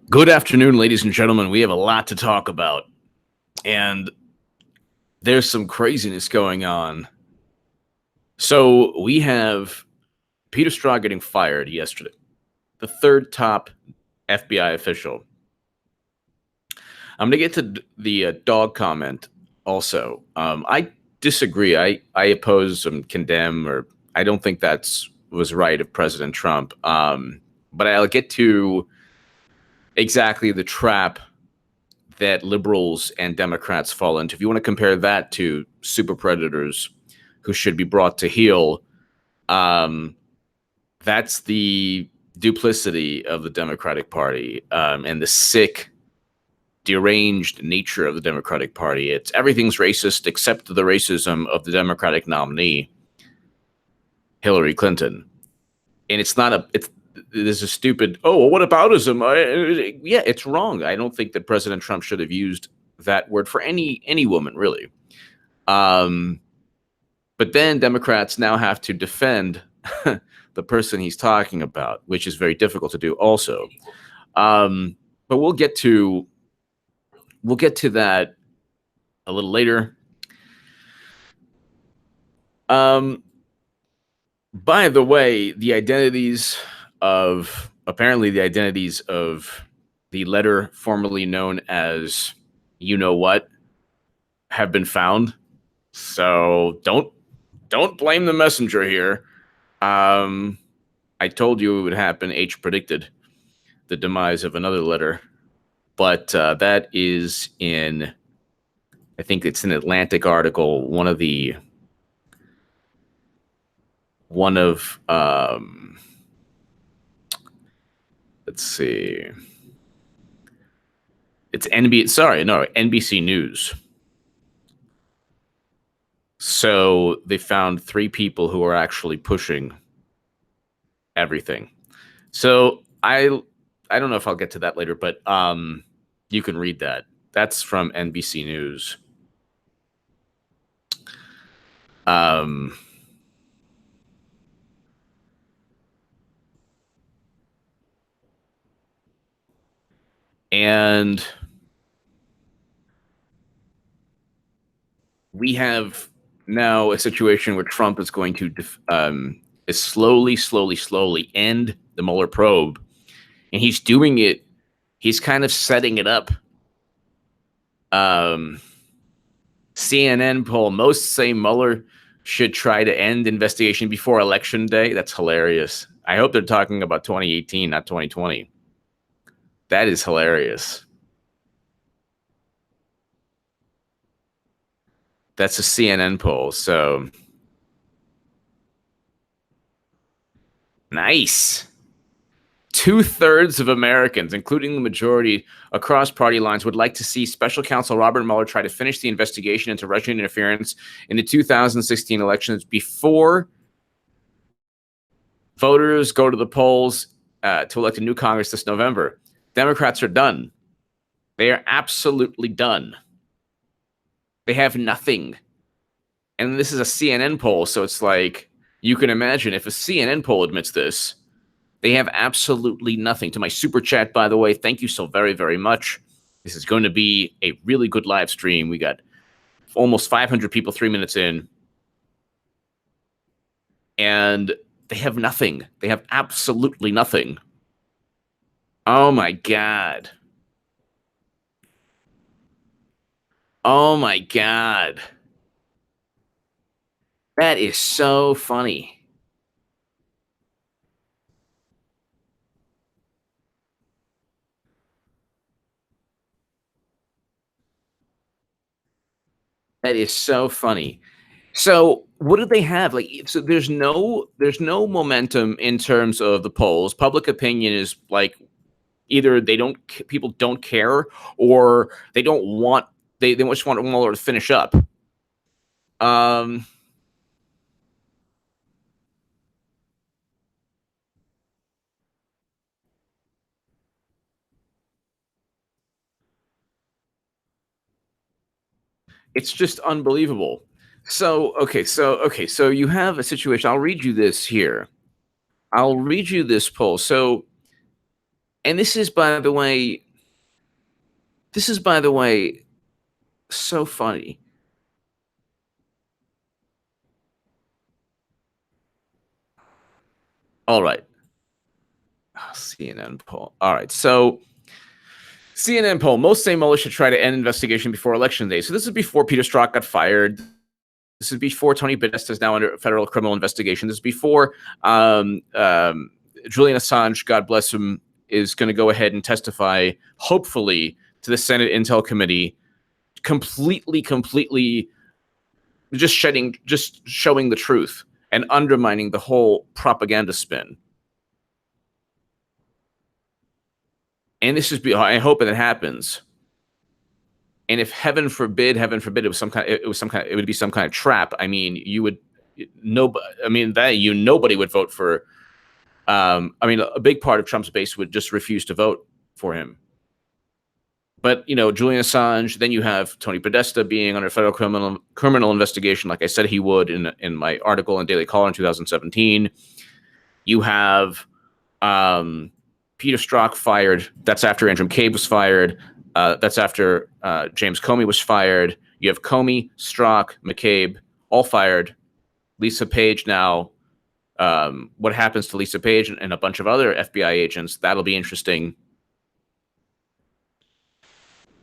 Good afternoon, ladies and gentlemen. We have a lot to talk about, and there's some craziness going on. So we have Peter Strzok getting fired yesterday, the third top FBI official. I'm going to get to the dog comment also. I disagree. I oppose and condemn, or I don't think that's was right of President Trump. But I'll get to exactly the trap that liberals and Democrats fall into. If you want to compare that to super predators who should be brought to heel, that's the duplicity of the Democratic Party and the sick, deranged nature of the Democratic Party. It's everything's racist except the racism of the Democratic nominee, Hillary Clinton. And it's not a, it's, there's a stupid, oh, well, what aboutism? Yeah, it's wrong. I don't think that President Trump should have used that word for any woman, really. But then Democrats now have to defend the person he's talking about, which is very difficult to do also. But we'll get to that a little later. By the way, the identities of the letter formerly known as you know what have been found. So don't blame the messenger here. I told you it would happen. H predicted the demise of another letter, but that is in, I think it's an Atlantic article. Let's see. It's NBC News. So they found 3 people who are actually pushing everything. So I don't know if I'll get to that later, but you can read that. That's from NBC News. And we have now a situation where Trump is going to slowly end the Mueller probe. And he's doing it. He's kind of setting it up. CNN poll, most say Mueller should try to end investigation before Election Day. That's hilarious. I hope they're talking about 2018, not 2020. That is hilarious. That's a CNN poll, so nice. 2/3 of Americans, including the majority across party lines, would like to see Special Counsel Robert Mueller try to finish the investigation into Russian interference in the 2016 elections before voters go to the polls to elect a new Congress this November. Democrats are done. They are absolutely done. They have nothing. And this is a CNN poll, so it's like, you can imagine if a CNN poll admits this, they have absolutely nothing. To my super chat, by the way, thank you so very, very much. This is going to be a really good live stream. We got almost 500 people 3 minutes in. And they have nothing. They have absolutely nothing. Oh, my God. Oh, my God. That is so funny. That is so funny. So what do they have? Like, so there's no momentum in terms of the polls. Public opinion is like either people don't care, or they don't want, they just want Mueller to finish up. It's just unbelievable. So you have a situation. I'll read you this here. I'll read you this poll. So And this is, by the way, so funny. All right. CNN poll. All right. So CNN poll. Most say Mueller should try to end investigation before election day. So this is before Peter Strzok got fired. This is before Tony Podesta is now under federal criminal investigation. This is before Julian Assange, God bless him, is going to go ahead and testify, hopefully, to the Senate Intel Committee, completely just showing the truth and undermining the whole propaganda spin. And this is, I hope that happens. And if heaven forbid, it was some kind, it would be some kind of trap. I mean, nobody would vote for. A big part of Trump's base would just refuse to vote for him. But Julian Assange. Then you have Tony Podesta being under federal criminal investigation, like I said he would in my article in Daily Caller in 2017. You have Peter Strzok fired. That's after Andrew McCabe was fired. That's after James Comey was fired. You have Comey, Strzok, McCabe, all fired. Lisa Page now. What happens to Lisa Page and a bunch of other FBI agents? That'll be interesting.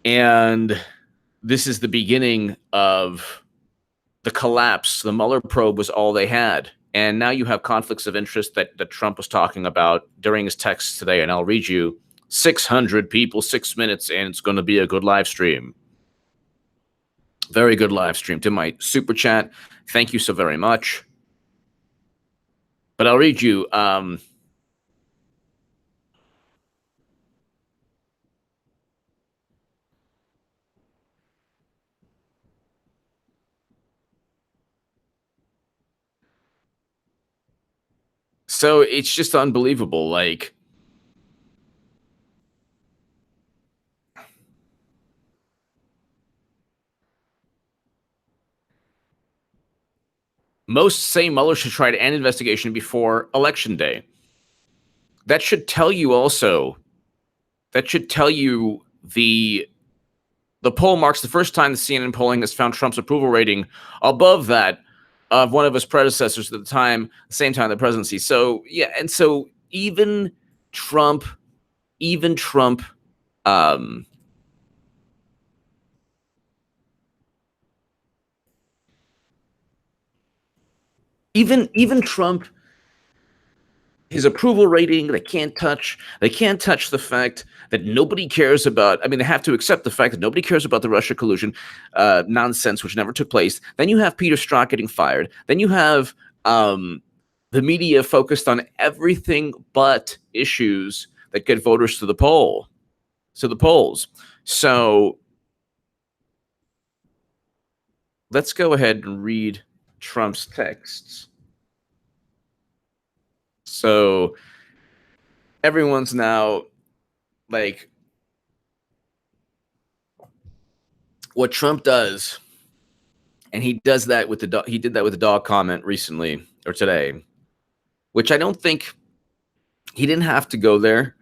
And this is the beginning of the collapse. The Mueller probe was all they had. And now you have conflicts of interest that Trump was talking about during his texts today. And I'll read you 600 people, 6 minutes, and it's going to be a good live stream. Very good live stream. To my super chat, thank you so very much. But I'll read you. So it's just unbelievable. Like, most say Mueller should try to end investigation before election day. That should tell you also. That should tell you the poll marks the first time the CNN polling has found Trump's approval rating above that of one of his predecessors at the time, same time of the presidency. So yeah, and so even Trump, even Trump, his approval rating, they can't touch the fact that nobody cares about. I mean, they have to accept the fact that nobody cares about the Russia collusion nonsense, which never took place. Then you have Peter Strzok getting fired. Then you have the media focused on everything but issues that get voters to the polls. So let's go ahead and read Trump's texts. So everyone's now like, what Trump does, and he does that with the dog. He did that with the dog comment recently or today, which I don't think he didn't have to go there.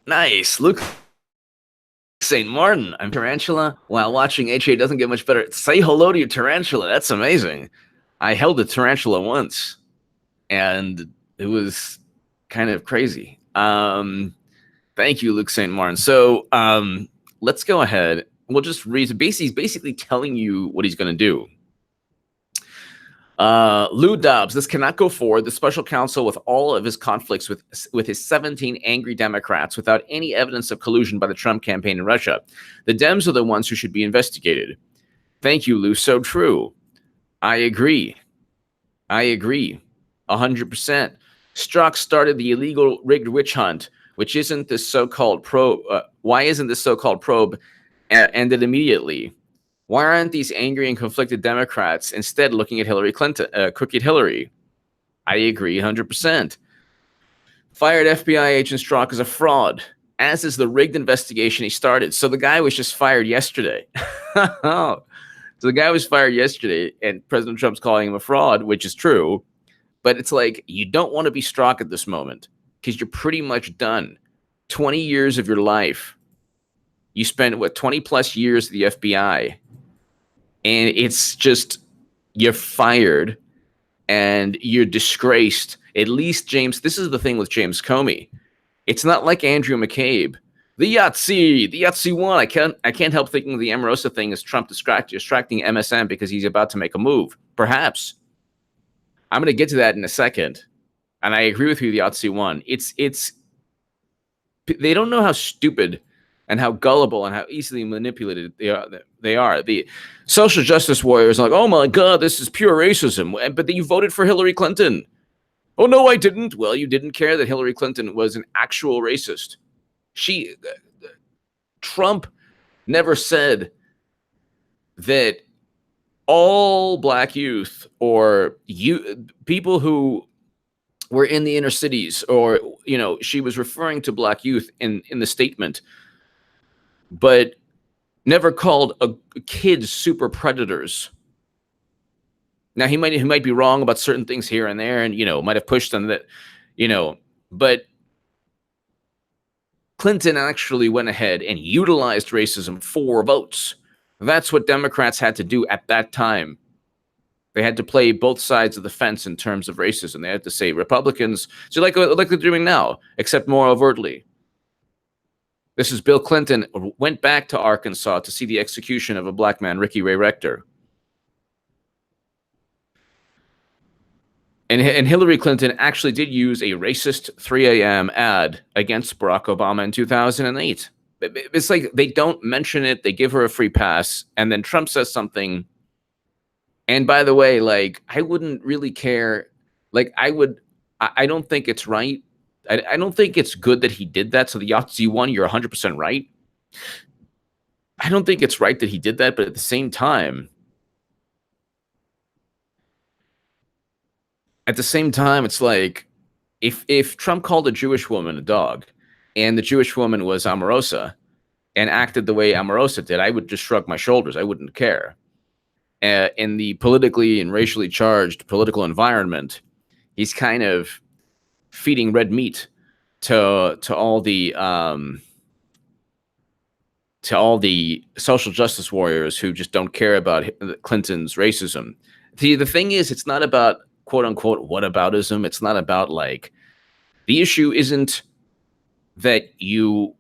Nice, Luke St. Martin. I'm Tarantula while watching HA doesn't get much better. Say hello to your tarantula. That's amazing. I held a tarantula once, and it was kind of crazy. Thank you, Luke St. Martin. So let's go ahead. We'll just read. He's basically telling you what he's going to do. Lou Dobbs, this cannot go forward. The special counsel, with all of his conflicts with his 17 angry Democrats, without any evidence of collusion by the Trump campaign in Russia. The Dems are the ones who should be investigated. Thank you, Lou. So true. I agree. 100%. Strzok started the illegal rigged witch hunt, which isn't this so-called probe. Why isn't this so-called probe ended immediately? Why aren't these angry and conflicted Democrats instead looking at Hillary Clinton, crooked Hillary? I agree 100%. Fired FBI agent Strzok is a fraud, as is the rigged investigation he started. So the guy was just fired yesterday. So the guy was fired yesterday, and President Trump's calling him a fraud, which is true. But it's like, you don't want to be Strzok at this moment because you're pretty much done. 20 years of your life. You spent, 20 plus years at the FBI. And it's just, you're fired and you're disgraced. At least, James, this is the thing with James Comey. It's not like Andrew McCabe. The Yahtzee won. I can't help thinking the Omarosa thing is Trump distracting MSM because he's about to make a move. Perhaps. I'm going to get to that in a second. And I agree with you, the Yahtzee won. It's they don't know how stupid and how gullible and how easily manipulated they are. The social justice warriors are like, oh my God, this is pure racism. But then you voted for Hillary Clinton. Oh, no, I didn't. Well, you didn't care that Hillary Clinton was an actual racist. Trump never said that all black youth or people who were in the inner cities, or, she was referring to black youth in the statement, but never called kids super predators. Now, he might be wrong about certain things here and there, and, might have pushed on that, but Clinton actually went ahead and utilized racism for votes. That's what Democrats had to do at that time. They had to play both sides of the fence in terms of racism. They had to say Republicans, so like they're doing now, except more overtly. This is Bill Clinton went back to Arkansas to see the execution of a black man, Ricky Ray Rector. And Hillary Clinton actually did use a racist 3 a.m. ad against Barack Obama in 2008. It's like they don't mention it. They give her a free pass. And then Trump says something. And by the way, like, I wouldn't really care. Like, I don't think it's right. I don't think it's good that he did that. So the Yahtzee won, you're 100% right. I don't think it's right that he did that. But at the same time, it's like, if Trump called a Jewish woman a dog and the Jewish woman was Omarosa and acted the way Omarosa did, I would just shrug my shoulders. I wouldn't care. In the politically and racially charged political environment, he's kind of feeding red meat to all the social justice warriors who just don't care about Clinton's racism. The thing is, it's not about quote unquote whataboutism. It's not about, like, the issue isn't that you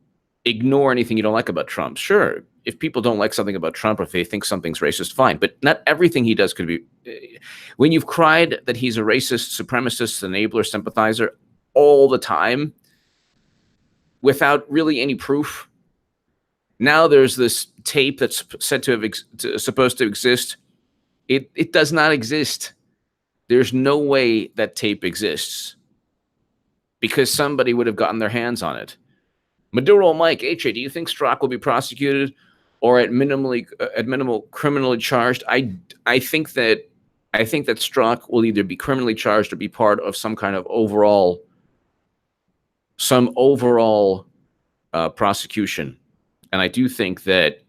ignore anything you don't like about Trump. Sure, if people don't like something about Trump or if they think something's racist, fine. But not everything he does could be. When you've cried that he's a racist, supremacist, enabler, sympathizer all the time without really any proof. Now there's this tape that's said to have supposed to exist. It does not exist. There's no way that tape exists because somebody would have gotten their hands on it. Maduro Mike, HA, do you think Strzok will be prosecuted or at minimal criminally charged? I think that Strzok will either be criminally charged or be part of some kind of overall prosecution. And I do think that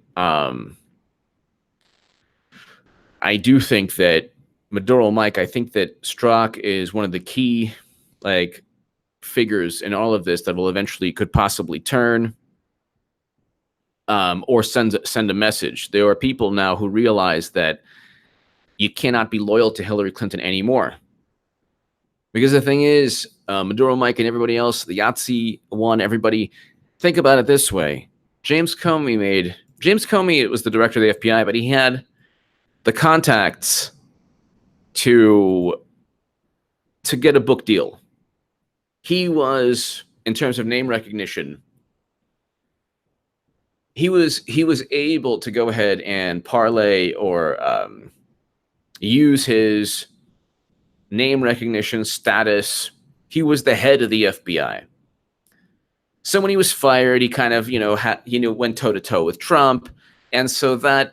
Maduro Mike, I think that Strzok is one of the key, like, figures in all of this that will eventually could possibly turn or send a message. There are people now who realize that you cannot be loyal to Hillary Clinton anymore. Because the thing is, Maduro Mike and everybody else, the Yahtzee won, everybody, think about it this way. James Comey, it was the director of the FBI, but he had the contacts to get a book deal. He was, in terms of name recognition, he was able to go ahead and parlay or use his name recognition status. He was the head of the FBI. So when he was fired, he kind of, went toe to toe with Trump, and so that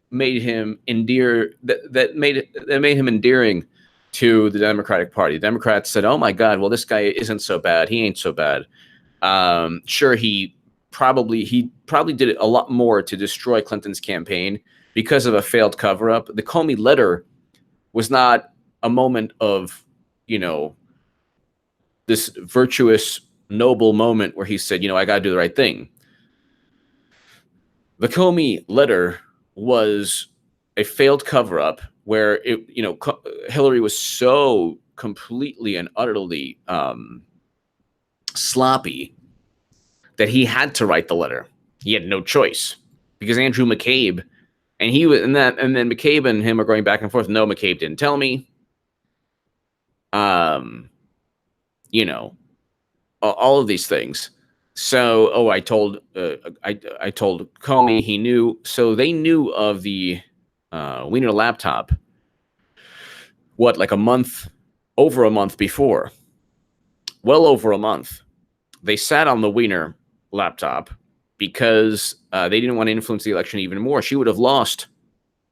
made him that made him endearing to the Democratic Party. The Democrats said, "Oh my God, well, this guy isn't so bad. He ain't so bad." Sure, he probably did a lot more to destroy Clinton's campaign because of a failed cover-up. The Comey letter was not a moment of you know, this virtuous, noble moment where he said, I got to do the right thing. The Comey letter was a failed cover-up where Hillary was so completely and utterly sloppy that he had to write the letter. He had no choice because Andrew McCabe and then McCabe and him are going back and forth. No, McCabe didn't tell me. All of these things. So, I told Comey, he knew. So they knew of the Wiener laptop. What, like over a month before? Well over a month. They sat on the Wiener laptop because they didn't want to influence the election even more. She would have lost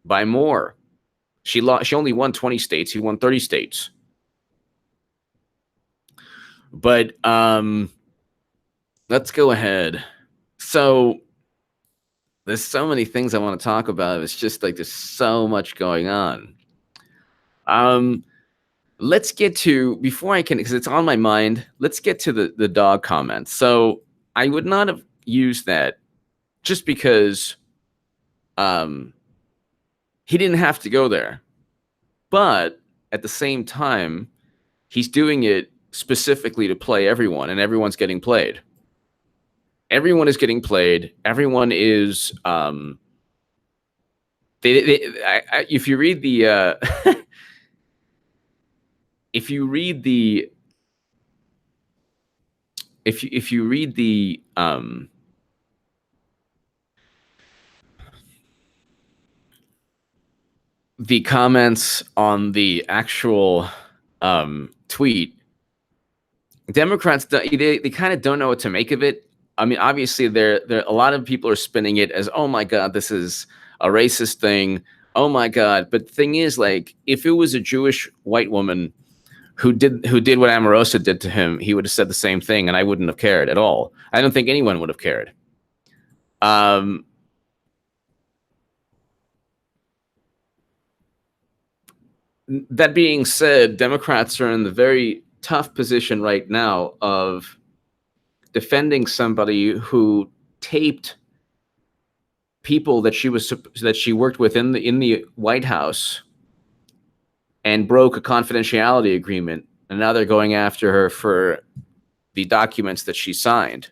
by more. She only won 20 states. He won 30 states. But let's go ahead. So there's so many things I want to talk about. It's just like there's so much going on. Let's get to, before I can, because it's on my mind, let's get to the dog comments. So I would not have used that just because he didn't have to go there. But at the same time, he's doing it specifically to play everyone, and everyone's getting played. Everyone is getting played. Everyone is if you read the if you read the comments on the actual tweet, Democrats, they kind of don't know what to make of it. I mean, obviously, there a lot of people are spinning it as, oh my God, this is a racist thing. Oh my God. But the thing is, like, if it was a Jewish white woman who did what Omarosa did to him, he would have said the same thing, and I wouldn't have cared at all. I don't think anyone would have cared. That being said, Democrats are in the very tough position right now of defending somebody who taped people that she worked with in the White House and broke a confidentiality agreement, and now they're going after her for the documents that she signed.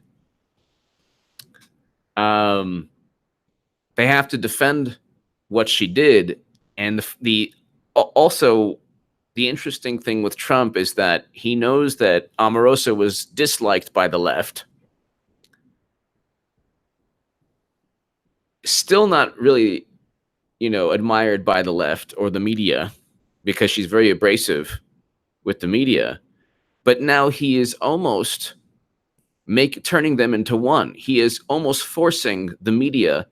They have to defend what she did, and also the interesting thing with Trump is that he knows that Omarosa was disliked by the left. Still not really, admired by the left or the media, because she's very abrasive with the media. But now he is almost turning them into one. He is almost forcing the media,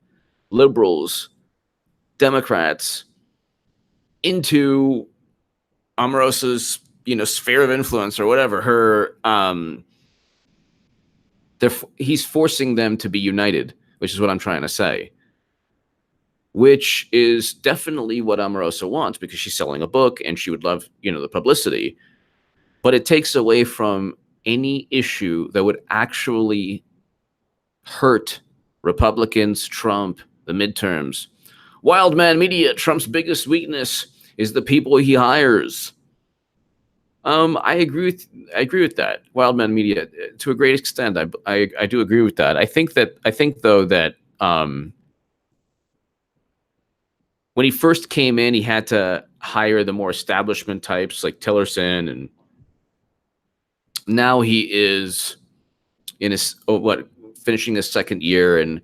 liberals, Democrats, into Omarosa's, sphere of influence or whatever. He's forcing them to be united, which is what I'm trying to say. Which is definitely what Omarosa wants, because she's selling a book and she would love, the publicity. But it takes away from any issue that would actually hurt Republicans, Trump, the midterms. Wildman Media, Trump's biggest weakness is the people he hires. I agree with that. Wildman Media, to a great extent, I do agree with that. I think though that when he first came in, he had to hire the more establishment types like Tillerson, and now he is in finishing his second year, and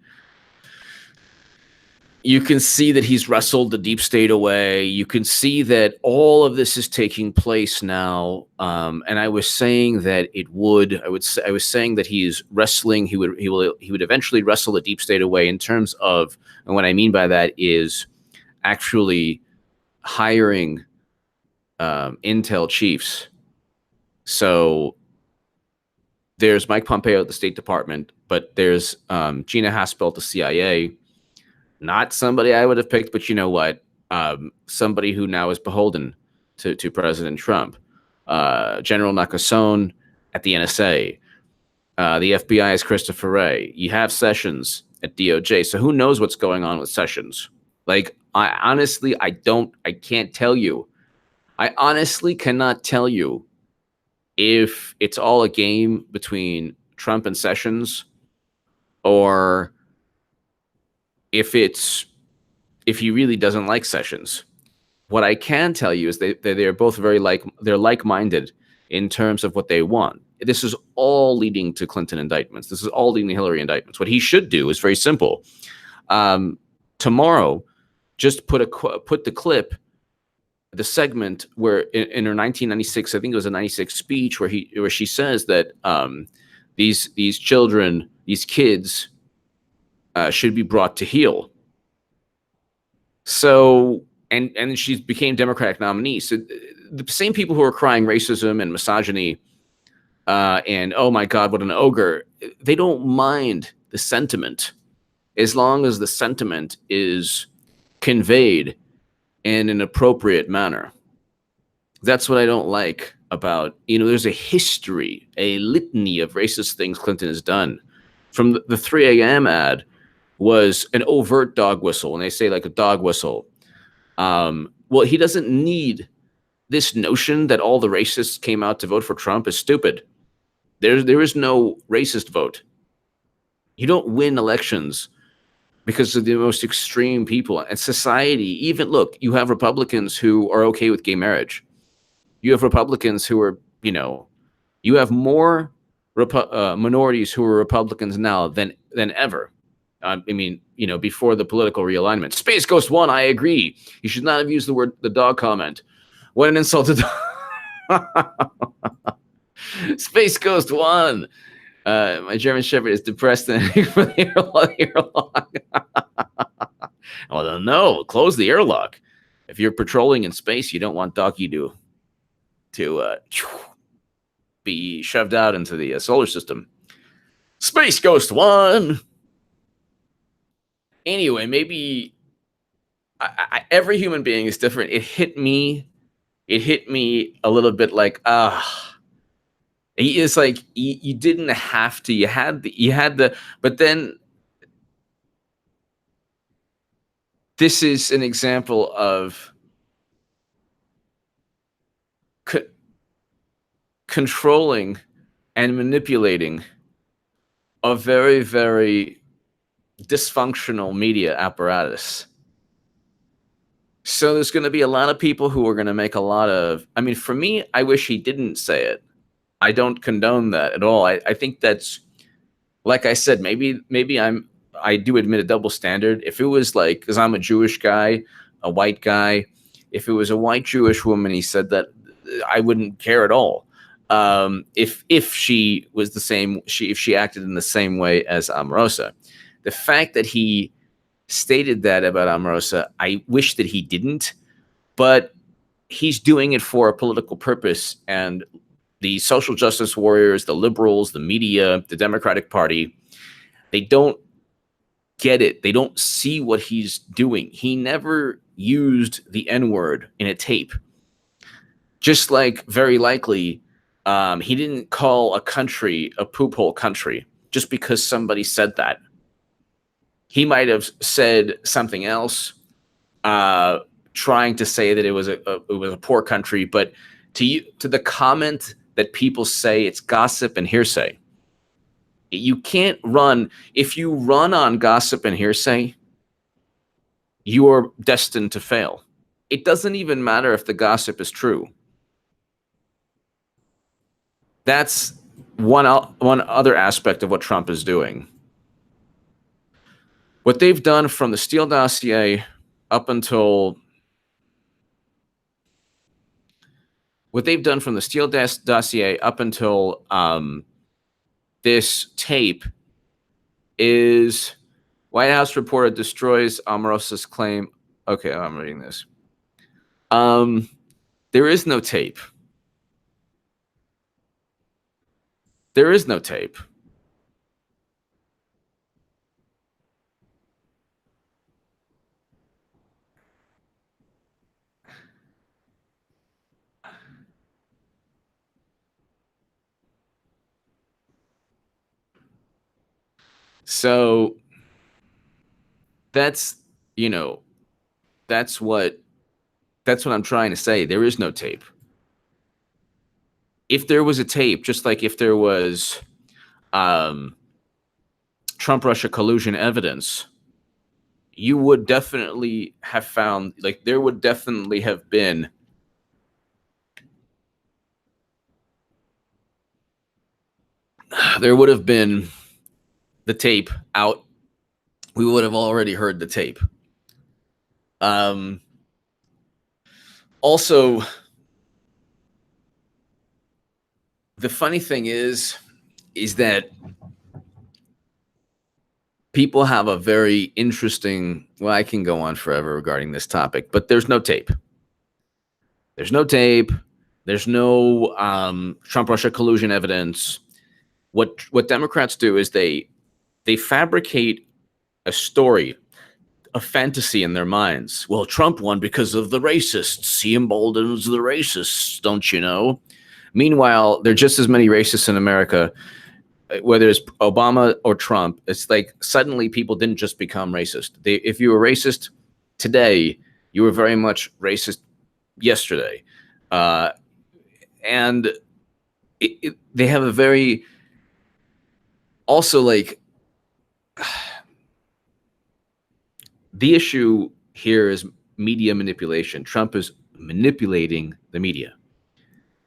you can see that he's wrestled the deep state away. You can see that all of this is taking place now. And I was saying that I was saying that he is wrestling. He would eventually wrestle the deep state away in terms of, and what I mean by that is actually hiring intel chiefs. So there's Mike Pompeo at the State Department, but there's Gina Haspel at the CIA. Not somebody I would have picked, but you know what? Somebody who now is beholden to President Trump. General Nakasone at the NSA. The FBI is Christopher Wray. You have Sessions at DOJ. So who knows what's going on with Sessions? Like, I can't tell you. I honestly cannot tell you if it's all a game between Trump and Sessions, or if he really doesn't like Sessions. What I can tell you is they're both they're like-minded in terms of what they want. This is all leading to Clinton indictments. This is all leading to Hillary indictments. What he should do is very simple. Tomorrow, just put the clip, the segment where in her 1996, I think it was a 96 speech, where she says that these children, these kids, should be brought to heel. So, and she became Democratic nominee. So the same people who are crying racism and misogyny and oh my God, what an ogre, they don't mind the sentiment as long as the sentiment is conveyed in an appropriate manner. That's what I don't like about, there's a history, a litany of racist things Clinton has done. From the 3 a.m. ad was an overt dog whistle, and they say like a dog whistle. Well, he doesn't need this notion that all the racists came out to vote for Trump is stupid. There is no racist vote. You don't win elections because of the most extreme people and society. Even look, you have Republicans who are okay with gay marriage. You have Republicans who are, you have more minorities who are Republicans now than ever. Before the political realignment. Space Ghost 1, I agree. You should not have used the dog comment. What an insult to Space Ghost 1. My German Shepherd is depressed and for the airlock. Well, no, close the airlock. If you're patrolling in space, you don't want Doggy to be shoved out into the solar system. Space Ghost 1. Anyway, maybe every human being is different. It hit me a little bit like, it's like you didn't have to. You had the, but then this is an example of controlling and manipulating a very, very dysfunctional media apparatus. So there's going to be a lot of people who are going to make a lot of, for me, I wish he didn't say it. I don't condone that at all. I think that's, like I said, maybe I do admit a double standard. If it was like, because I'm a Jewish guy, a white guy, if it was a white Jewish woman, he said that, I wouldn't care at all. If she was if she acted in the same way as Omarosa. The fact that he stated that about Omarosa, I wish that he didn't, but he's doing it for a political purpose. And the social justice warriors, the liberals, the media, the Democratic Party, they don't get it. They don't see what he's doing. He never used the N-word in a tape. Just like, very likely, he didn't call a country a poop hole country just because somebody said that. He might have said something else, trying to say that it was a poor country, but to the comment that people say it's gossip and hearsay. You can't run. If you run on gossip and hearsay, you are destined to fail. It doesn't even matter if the gossip is true. That's one other aspect of what Trump is doing. What they've done from the Steele dossier up until this tape is White House reporter destroys Omarosa's claim. Okay, I'm reading this. There is no tape. There is no tape. So that's, you know, that's what I'm trying to say. There is no tape. If there was a tape, just like if there was Trump-Russia collusion evidence, you would definitely have found, like, there would definitely have been the tape out. We would have already heard the tape. Also, the funny thing is that people have a very interesting, well, I can go on forever regarding this topic, but there's no tape. There's no tape. There's no Trump-Russia collusion evidence. What Democrats do is they fabricate a story, a fantasy in their minds. Well, Trump won because of the racists. He emboldens the racists, don't you know? Meanwhile, there are just as many racists in America, whether it's Obama or Trump. It's like suddenly people didn't just become racist. If you were racist today, you were very much racist yesterday. And they have a very, also, like, the issue here is media manipulation. Trump is manipulating the media.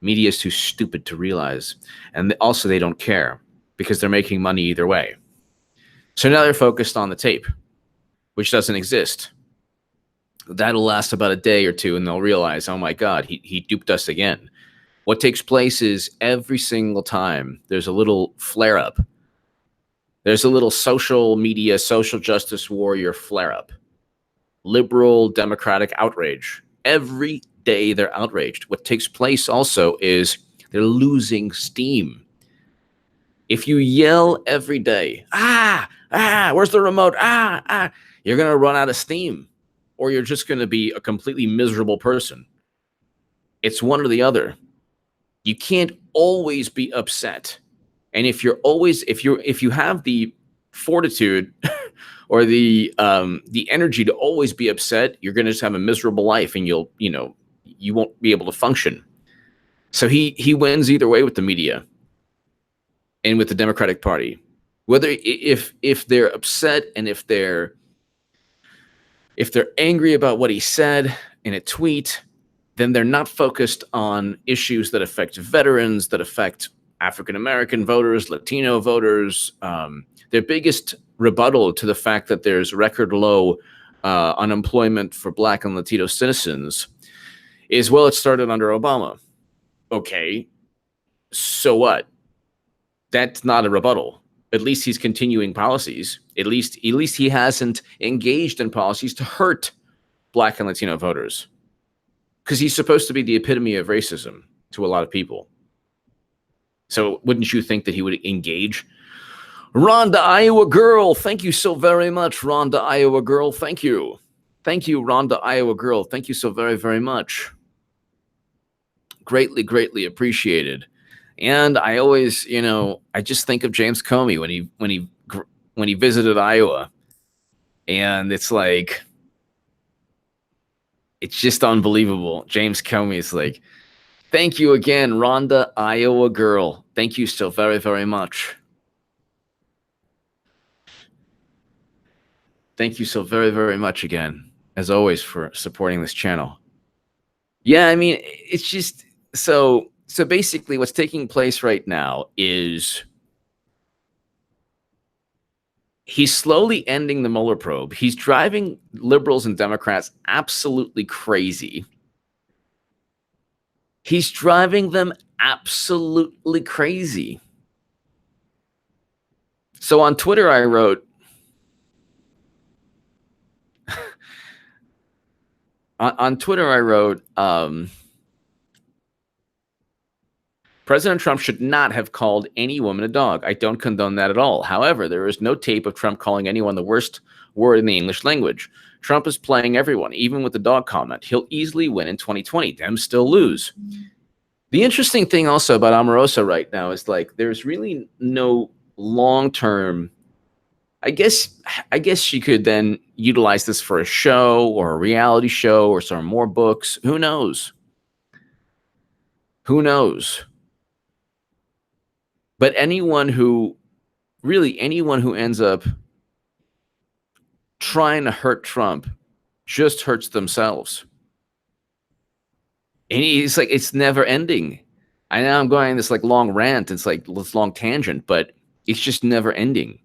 Media is too stupid to realize. And also they don't care because they're making money either way. So now they're focused on the tape, which doesn't exist. That'll last about a day or two and they'll realize, oh my God, he duped us again. What takes place is every single time there's a little flare-up. There's a little social media, social justice warrior flare-up. Liberal, democratic outrage. Every day they're outraged. What takes place also is they're losing steam. If you yell every day, where's the remote? You're going to run out of steam, or you're just going to be a completely miserable person. It's one or the other. You can't always be upset. And if you have the fortitude or the energy to always be upset, you're going to just have a miserable life, and you won't be able to function. So he wins either way with the media and with the Democratic Party. Whether if they're upset and if they're angry about what he said in a tweet, then they're not focused on issues that affect veterans, that affect African American voters, Latino voters. Their biggest rebuttal to the fact that there's record low unemployment for Black and Latino citizens is, well, it started under Obama. Okay, so what? That's not a rebuttal. At least he's continuing policies. At least he hasn't engaged in policies to hurt Black and Latino voters, because he's supposed to be the epitome of racism to a lot of people. So wouldn't you think that he would engage? Rhonda, Iowa girl, thank you so very much. Rhonda, Iowa girl, thank you. Thank you, Rhonda, Iowa girl. Thank you so very, very much. Greatly, greatly appreciated. And I always, I just think of James Comey when he visited Iowa, and it's like, it's just unbelievable. James Comey is like, thank you again, Rhonda, Iowa girl. Thank you so very, very much. Thank you so very, very much again, as always, for supporting this channel. Yeah, I mean, it's just so basically what's taking place right now is he's slowly ending the Mueller probe. He's driving liberals and Democrats absolutely crazy. He's driving them absolutely crazy. So on Twitter, I wrote, President Trump should not have called any woman a dog. I don't condone that at all. However, there is no tape of Trump calling anyone the worst word in the English language. Trump is playing everyone, even with the dog comment. He'll easily win in 2020. Dems still lose. The interesting thing also about Omarosa right now is, like, there's really no long-term I guess she could then utilize this for a show or a reality show or some more books. Who knows? Who knows? But anyone who ends up trying to hurt Trump just hurts themselves. And he's like, it's never ending. I know I'm going this like long rant. It's like this long tangent, but it's just never ending.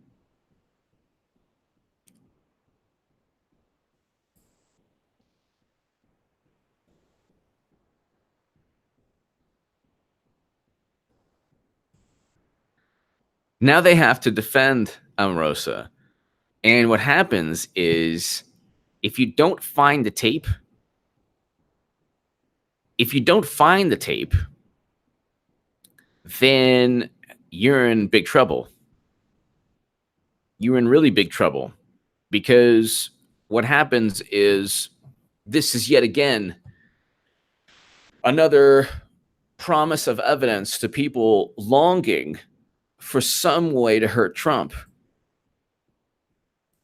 Now they have to defend Omarosa. And what happens is if you don't find the tape, then you're in big trouble. You're in really big trouble, because what happens is this is yet again another promise of evidence to people longing for some way to hurt Trump.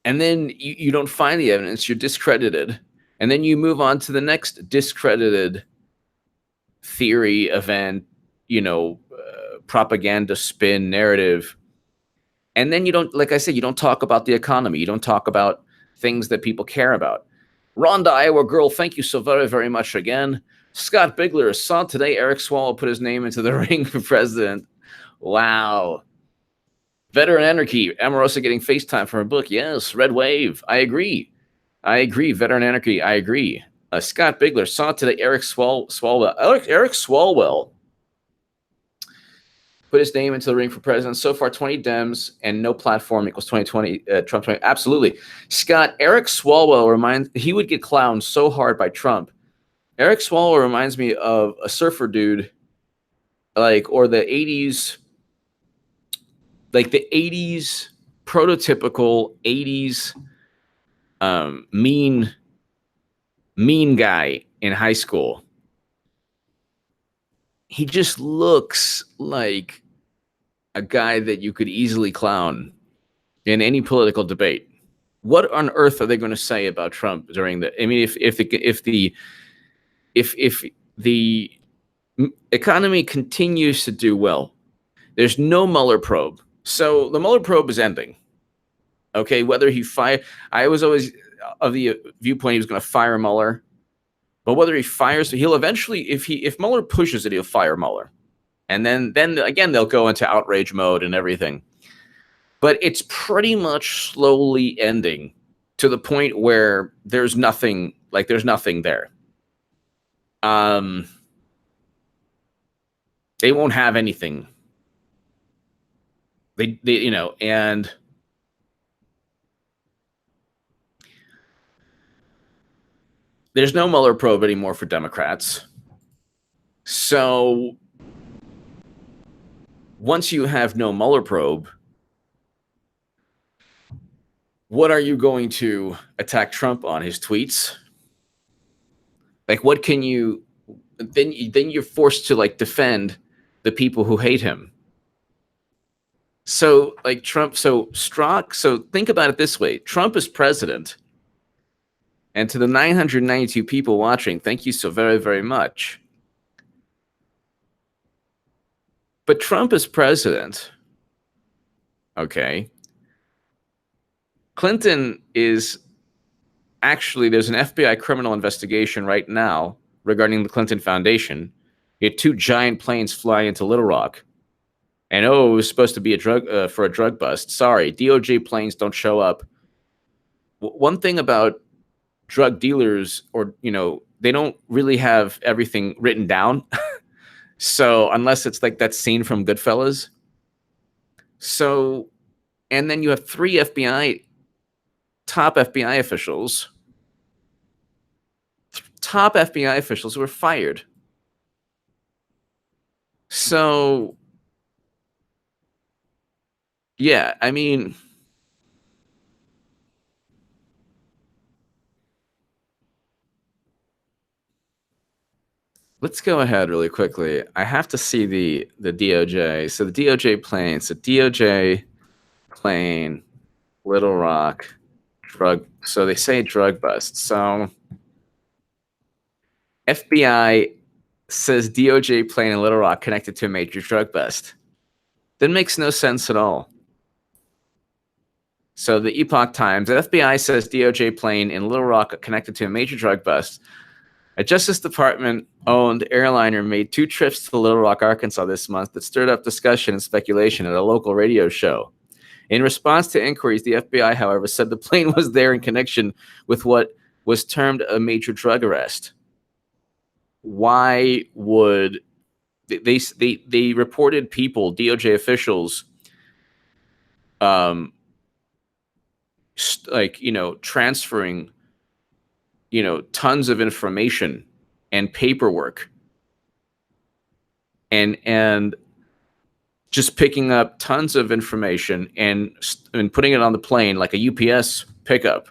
And then you don't find the evidence, you're discredited. And then you move on to the next discredited theory, event, propaganda, spin, narrative. And then you don't, like I said, you don't talk about the economy. You don't talk about things that people care about. Rhonda, Iowa girl, thank you so very, very much again. Scott Bigler saw today Eric Swalwell put his name into the ring for president. Wow. Veteran Anarchy, Omarosa getting FaceTime for her book. Yes, Red Wave. I agree. Veteran Anarchy, I agree. Scott Bigler saw today Eric Swalwell. Eric Swalwell put his name into the ring for president. So far, 20 Dems and no platform equals 2020, Trump 20. Absolutely. Scott, Eric Swalwell he would get clowned so hard by Trump. Eric Swalwell reminds me of a surfer dude, or the 80s, prototypical 80s mean guy in high school. He just looks like a guy that you could easily clown in any political debate. What on earth are they going to say about Trump during the? I mean, if the economy continues to do well, there's no Mueller probe. So the Mueller probe is ending. Okay, whether he I was always of the viewpoint he was going to fire Mueller, but whether he fires, he'll eventually, if Mueller pushes it, he'll fire Mueller, and then again they'll go into outrage mode and everything. But it's pretty much slowly ending to the point where there's nothing there. They won't have anything. They and there's no Mueller probe anymore for Democrats. So once you have no Mueller probe, what are you going to attack Trump on? His tweets? Like, what can you? Then you're forced to defend the people who hate him. So Trump, so Strzok. So think about it this way: Trump is president. And to the 992 people watching, thank you so very, very much. But Trump is president. Okay. Clinton is actually, there's an FBI criminal investigation right now regarding the Clinton Foundation. He had 2 giant planes fly into Little Rock. And it was supposed to be a drug bust. Sorry, DOJ planes don't show up. One thing about drug dealers, they don't really have everything written down. So unless it's like that scene from Goodfellas. So, and then you have 3 top FBI officials who were fired. So, yeah, I mean, let's go ahead really quickly. I have to see the DOJ. So the DOJ plane. So DOJ plane Little Rock drug. So they say drug bust. So FBI says DOJ plane in Little Rock connected to a major drug bust. That makes no sense at all. So the Epoch Times, the FBI says DOJ plane in Little Rock connected to a major drug bust. A Justice Department-owned airliner made 2 trips to Little Rock, Arkansas this month that stirred up discussion and speculation at a local radio show. In response to inquiries, the FBI, however, said the plane was there in connection with what was termed a major drug arrest. Why would they reported people, DOJ officials, transferring, tons of information and paperwork and just picking up tons of information and putting it on the plane like a UPS pickup.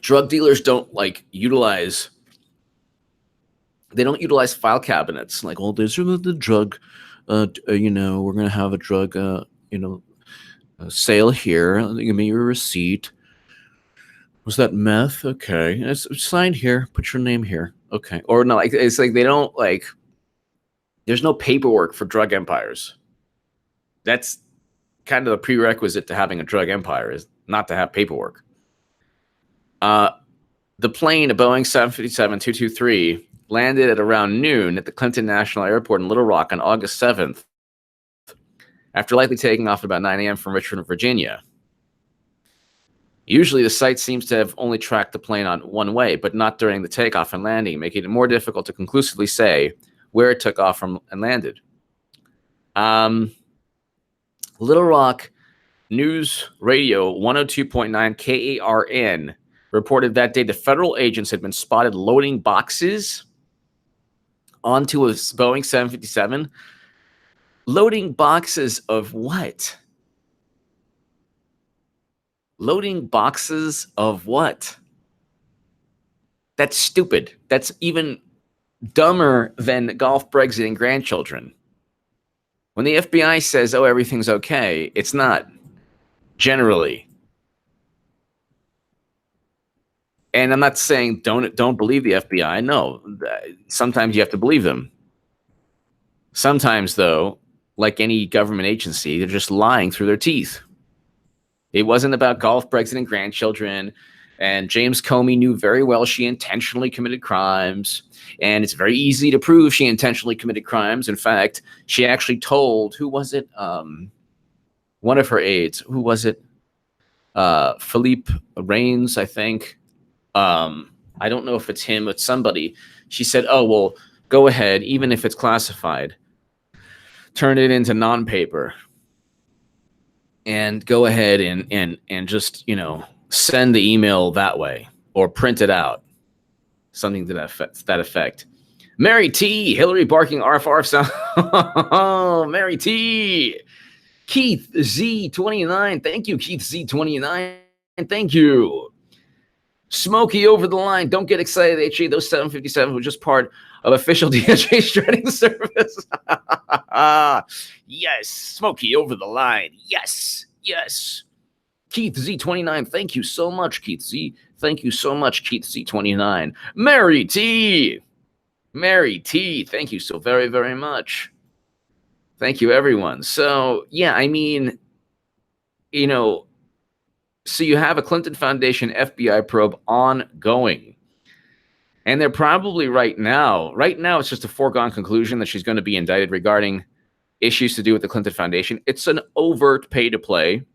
Drug dealers don't utilize file cabinets. Like, oh, there's the drug, we're going to have a drug, sale here. Give me your receipt. Was that meth? Okay. It's signed here. Put your name here. Okay. Or no, it's like they don't there's no paperwork for drug empires. That's kind of the prerequisite to having a drug empire, is not to have paperwork. The plane, a Boeing 757-223, landed at around noon at the Clinton National Airport in Little Rock on August 7th, after likely taking off at about 9 a.m. from Richmond, Virginia. Usually, the site seems to have only tracked the plane on one way, but not during the takeoff and landing, making it more difficult to conclusively say where it took off from and landed. Little Rock News Radio 102.9 KARN reported that day the federal agents had been spotted loading boxes onto a Boeing 757. Loading boxes of what? Loading boxes of what? That's stupid. That's even dumber than golf, Brexit, and grandchildren. When the FBI says, oh, everything's okay, it's not. Generally. And I'm not saying don't believe the FBI. No, sometimes you have to believe them. Sometimes, though, like any government agency, they're just lying through their teeth. It wasn't about golf, Brexit, and grandchildren. And James Comey knew very well she intentionally committed crimes. And it's very easy to prove she intentionally committed crimes. In fact, she actually told, who was it? One of her aides. Who was it? Philippe Reigns, I think. I don't know if it's him, but somebody. She said, oh, well, go ahead, even if it's classified. Turn it into non-paper. And go ahead and just, send the email that way or print it out. Something to that effect. Mary T. Hillary barking arf arf sound. Oh, Mary T. Keith Z29. Thank you, Keith Z29. Thank you. Smokey over the line. Don't get excited, HE. Those 757 were just part of official DOJ shredding service. Yes. Smokey over the line. Yes. Yes. Keith Z29. Thank you so much, Keith Z. Thank you so much, Keith Z29. Mary T. Mary T. Thank you so very, very much. Thank you, everyone. So, yeah, I mean, so you have a Clinton Foundation FBI probe ongoing. And they're probably right now, it's just a foregone conclusion that she's going to be indicted regarding issues to do with the Clinton Foundation. It's an overt pay to play.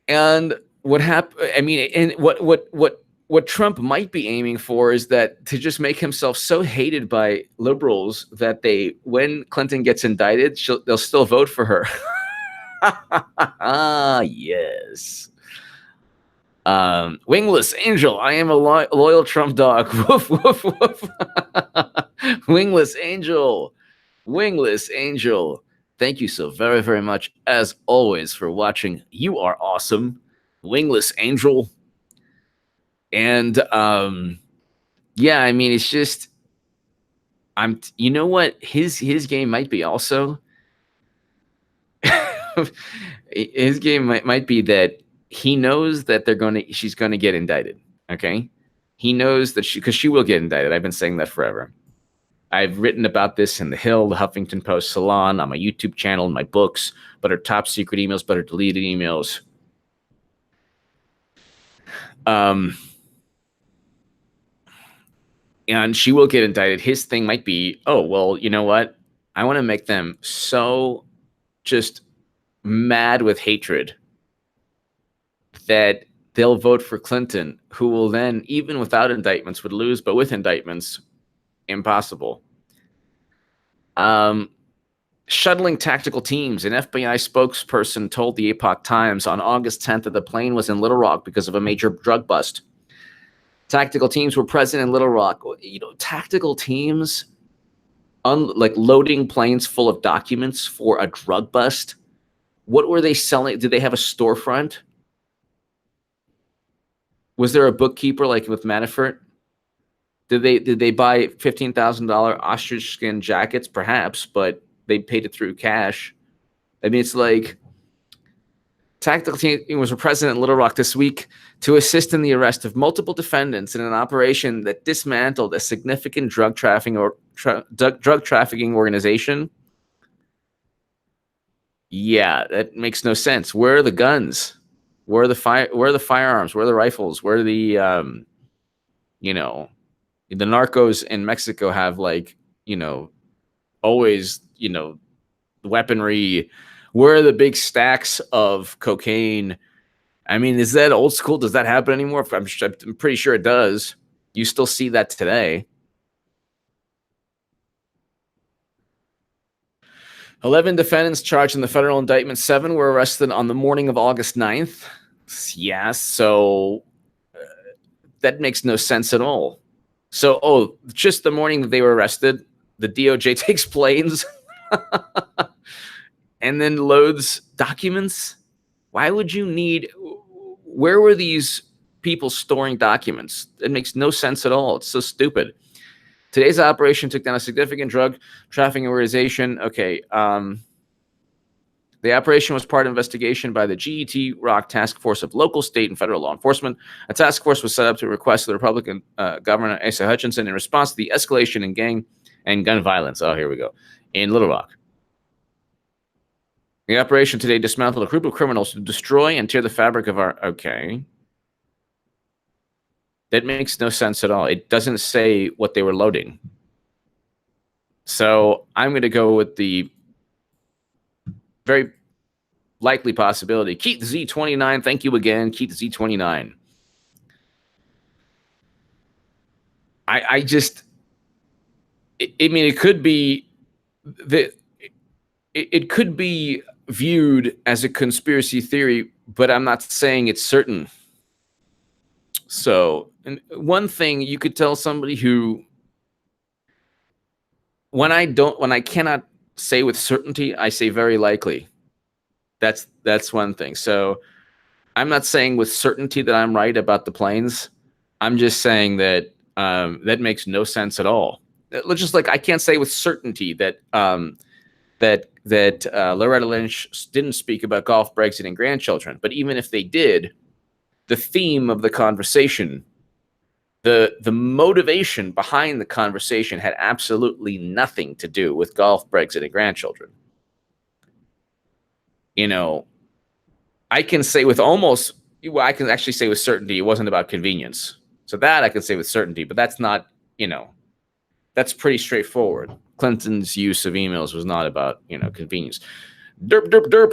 And what happened, I mean, and what Trump might be aiming for is that to just make himself so hated by liberals that when Clinton gets indicted, they'll still vote for her. Yes. Wingless Angel, I am a loyal Trump dog. Woof, woof, woof. Wingless Angel. Wingless Angel. Thank you so very, very much, as always, for watching. You are awesome. Wingless Angel. And, yeah, I mean, it's just, You know what his game might be also. His game might be that he knows that she's going to get indicted. Okay. He knows that because she will get indicted. I've been saying that forever. I've written about this in The Hill, the Huffington Post Salon, on my YouTube channel, in my books, but her top secret emails, but her deleted emails. And she will get indicted. His thing might be, oh, well, you know what? I want to make them so just mad with hatred that they'll vote for Clinton, who will then, even without indictments, would lose, but with indictments, impossible. Shuttling tactical teams. An FBI spokesperson told the Epoch Times on August 10th that the plane was in Little Rock because of a major drug bust. Tactical teams were present in Little Rock. You know, tactical teams, like loading planes full of documents for a drug bust. What were they selling? Did they have a storefront? Was there a bookkeeper like with Manafort? Did they buy $15,000 ostrich skin jackets? Perhaps, but they paid it through cash. I mean, it's like tactical team was present in Little Rock this week to assist in the arrest of multiple defendants in an operation that dismantled a significant drug trafficking organization. Yeah, that makes no sense. Where are the guns? Where are the firearms? Where are the rifles? Where are the the narcos in Mexico have, like, always, weaponry. Where are the big stacks of cocaine? I mean, is that old school? Does that happen anymore? I'm pretty sure it does. You still see that today. 11 defendants charged in the federal indictment. 7 were arrested on the morning of August 9th. Yeah, so that makes no sense at all. So, just the morning that they were arrested, the DOJ takes planes and then loads documents. Why would you need? Where were these people storing documents? It makes no sense at all. It's so stupid. Today's operation took down a significant drug trafficking organization. Okay. The operation was part of an investigation by the GET Rock Task Force of local, state, and federal law enforcement. A task force was set up to request the Republican Governor Asa Hutchinson in response to the escalation in gang and gun violence. Oh, here we go. In Little Rock. The operation today dismantled a group of criminals to destroy and tear the fabric of our... Okay. That makes no sense at all. It doesn't say what they were loading. So I'm going to go with the very likely possibility. Keith Z29, thank you again. Keith Z29. I just... I mean, it could be... It could be viewed as a conspiracy theory, but I'm not saying it's certain. So, and one thing you could tell somebody who, when I cannot say with certainty, I say very likely. That's one thing. So I'm not saying with certainty that I'm right about the planes. I'm just saying that that makes no sense at all. Just like I can't say with certainty that Loretta Lynch didn't speak about golf, Brexit, and grandchildren. But even if they did, the theme of the conversation, the motivation behind the conversation had absolutely nothing to do with golf, Brexit, and grandchildren. I can say with I can actually say with certainty it wasn't about convenience. So that I can say with certainty, but that's not, that's pretty straightforward. Clinton's use of emails was not about, convenience. Derp, derp, derp.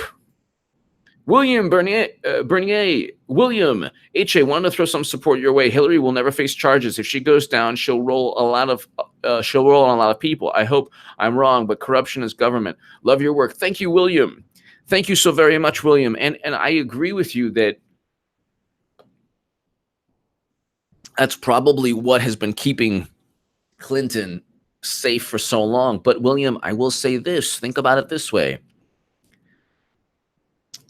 William Bernier, William H.A. wanted to throw some support your way. Hillary will never face charges. If she goes down, she'll roll on a lot of people. I hope I'm wrong, but corruption is government. Love your work. Thank you, William. Thank you so very much, William. And I agree with you that that's probably what has been keeping Clinton safe for so long. But William, I will say this. Think about it this way.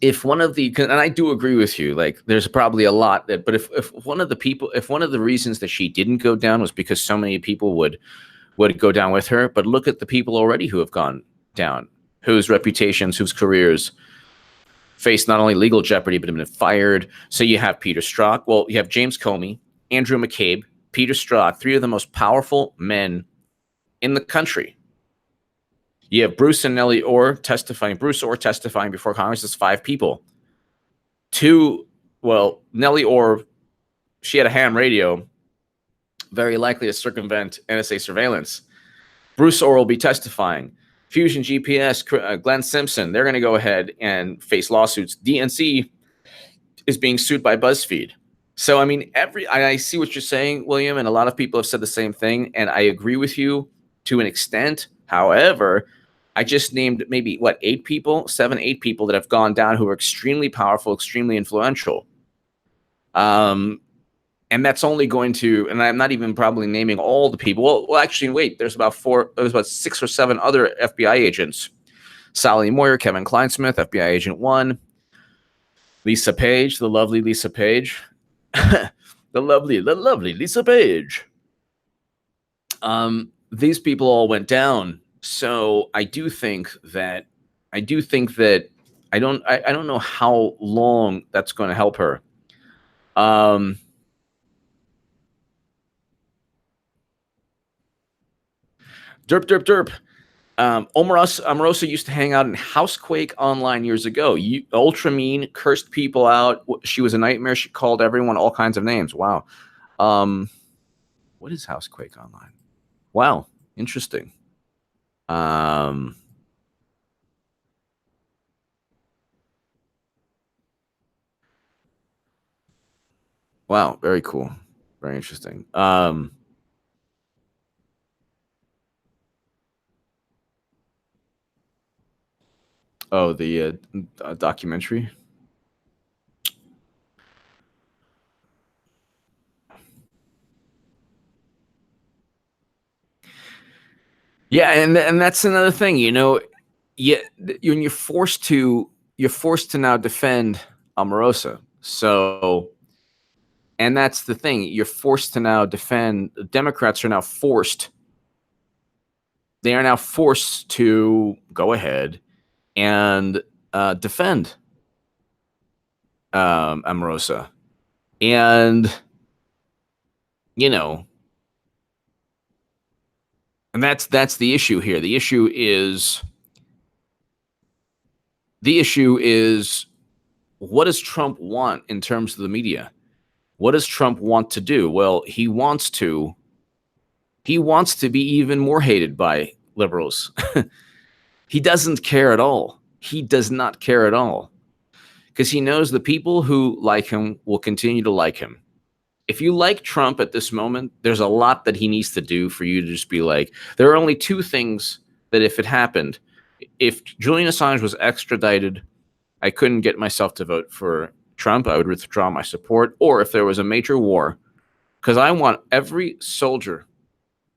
If one of the, and I do agree with you, like there's probably a lot but if one of the reasons that she didn't go down was because so many people would would go down with her. But look at the people already who have gone down, whose reputations, whose careers face not only legal jeopardy, but have been fired. So you have Peter Strzok. Well, you have James Comey, Andrew McCabe, Peter Strzok, three of the most powerful men in the country. You have Bruce and Nellie Orr testifying. Bruce Orr testifying before Congress. Is 5 people. Nellie Orr, she had a ham radio, very likely to circumvent NSA surveillance. Bruce Orr will be testifying. Fusion GPS, Glenn Simpson, they're going to go ahead and face lawsuits. DNC is being sued by BuzzFeed. So, I mean, I see what you're saying, William, and a lot of people have said the same thing, and I agree with you to an extent. However, I just named maybe, 8 people that have gone down who are extremely powerful, extremely influential. And that's only going to, and I'm not even probably naming all the people. Well, actually, wait, there's about 6 or 7 other FBI agents. Sally Mueller, Kevin Kleinsmith, FBI Agent 1. Lisa Page, the lovely Lisa Page. the lovely Lisa Page. These people all went down. So I don't know how long that's going to help her. Derp. Omarosa used to hang out in Housequake Online years ago. Ultra mean, cursed people out. She was a nightmare. She called everyone all kinds of names. Wow. What is Housequake Online? Wow. Interesting. Wow. Very cool. Very interesting. Oh, the documentary. Yeah, and that's another thing, when you're forced to now defend Omarosa. So, and that's the thing, you're forced to now defend. The Democrats are now forced. They are now forced to go ahead and defend Omarosa. And, and that's the issue here. The issue is what does Trump want in terms of the media? What does Trump want to do? Well, he wants to be even more hated by liberals. He doesn't care at all. He does not care at all. Because he knows the people who like him will continue to like him. If you like Trump at this moment, there's a lot that he needs to do for you to just be like, there are only 2 things that if it happened, if Julian Assange was extradited, I couldn't get myself to vote for Trump. I would withdraw my support. Or if there was a major war, because I want every soldier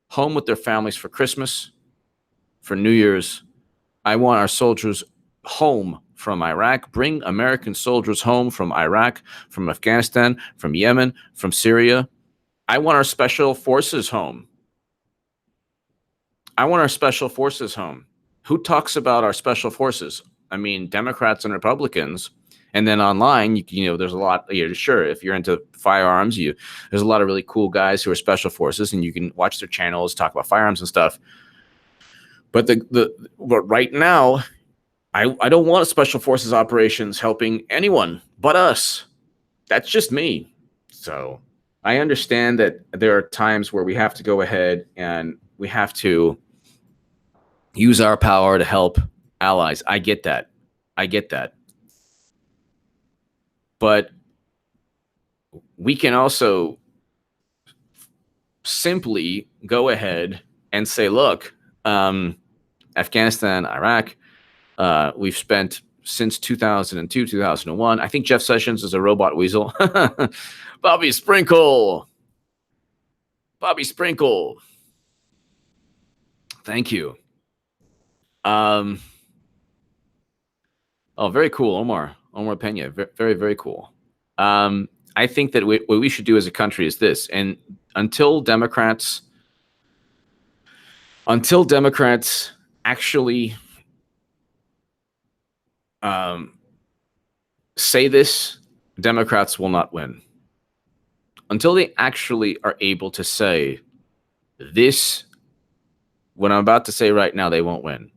home with their families for Christmas, for New Year's. I want our soldiers home from Iraq. Bring American soldiers home from Iraq, from Afghanistan, from Yemen, from Syria. I want our special forces home. Who talks about our special forces? I mean, Democrats and Republicans. And then online, there's a lot. Sure, if you're into firearms, there's a lot of really cool guys who are special forces, and you can watch their channels, talk about firearms and stuff. But but right now, I don't want special forces operations helping anyone but us. That's just me. So I understand that there are times where we have to go ahead and we have to use our power to help allies. I get that. But we can also simply go ahead and say, look, Afghanistan, Iraq, we've spent since 2002, 2001. I think Jeff Sessions is a robot weasel. Bobby Sprinkle. Thank you. Oh, very cool, Omar Pena. Very, very cool. I think that what we should do as a country is this, and until Democrats Until Democrats actually say this, Democrats will not win. Until they actually are able to say this, what I'm about to say right now, they won't win.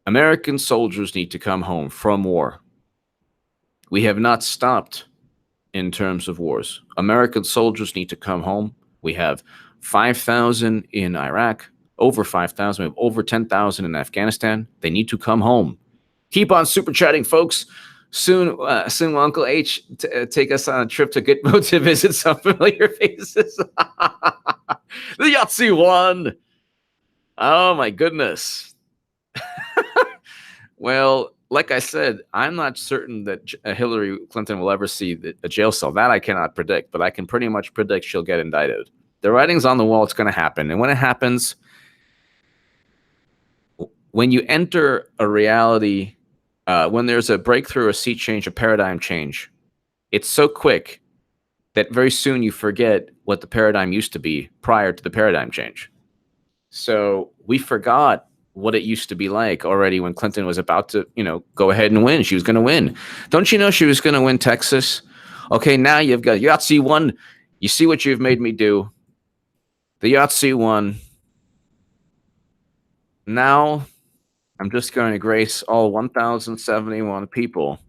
American soldiers need to come home from war. We have not stopped in terms of wars. American soldiers need to come home. We have 5,000 in Iraq, over 5,000. We have over 10,000 in Afghanistan. They need to come home. Keep on super chatting, folks. Soon will Uncle H take us on a trip to Gitmo to visit some familiar faces. The Yahtzee won. Oh, my goodness. Well, like I said, I'm not certain that Hillary Clinton will ever see a jail cell. That I cannot predict, but I can pretty much predict she'll get indicted. The writing's on the wall. It's going to happen. And when it happens, when you enter a reality, when there's a breakthrough, a sea change, a paradigm change, it's so quick that very soon you forget what the paradigm used to be prior to the paradigm change. So we forgot what it used to be like already when Clinton was about to, go ahead and win. She was going to win. Don't you know she was going to win Texas? Okay, now you've got Yahtzee won. You see what you've made me do. The Yahtzee won. Now I'm just going to grace all 1,071 people.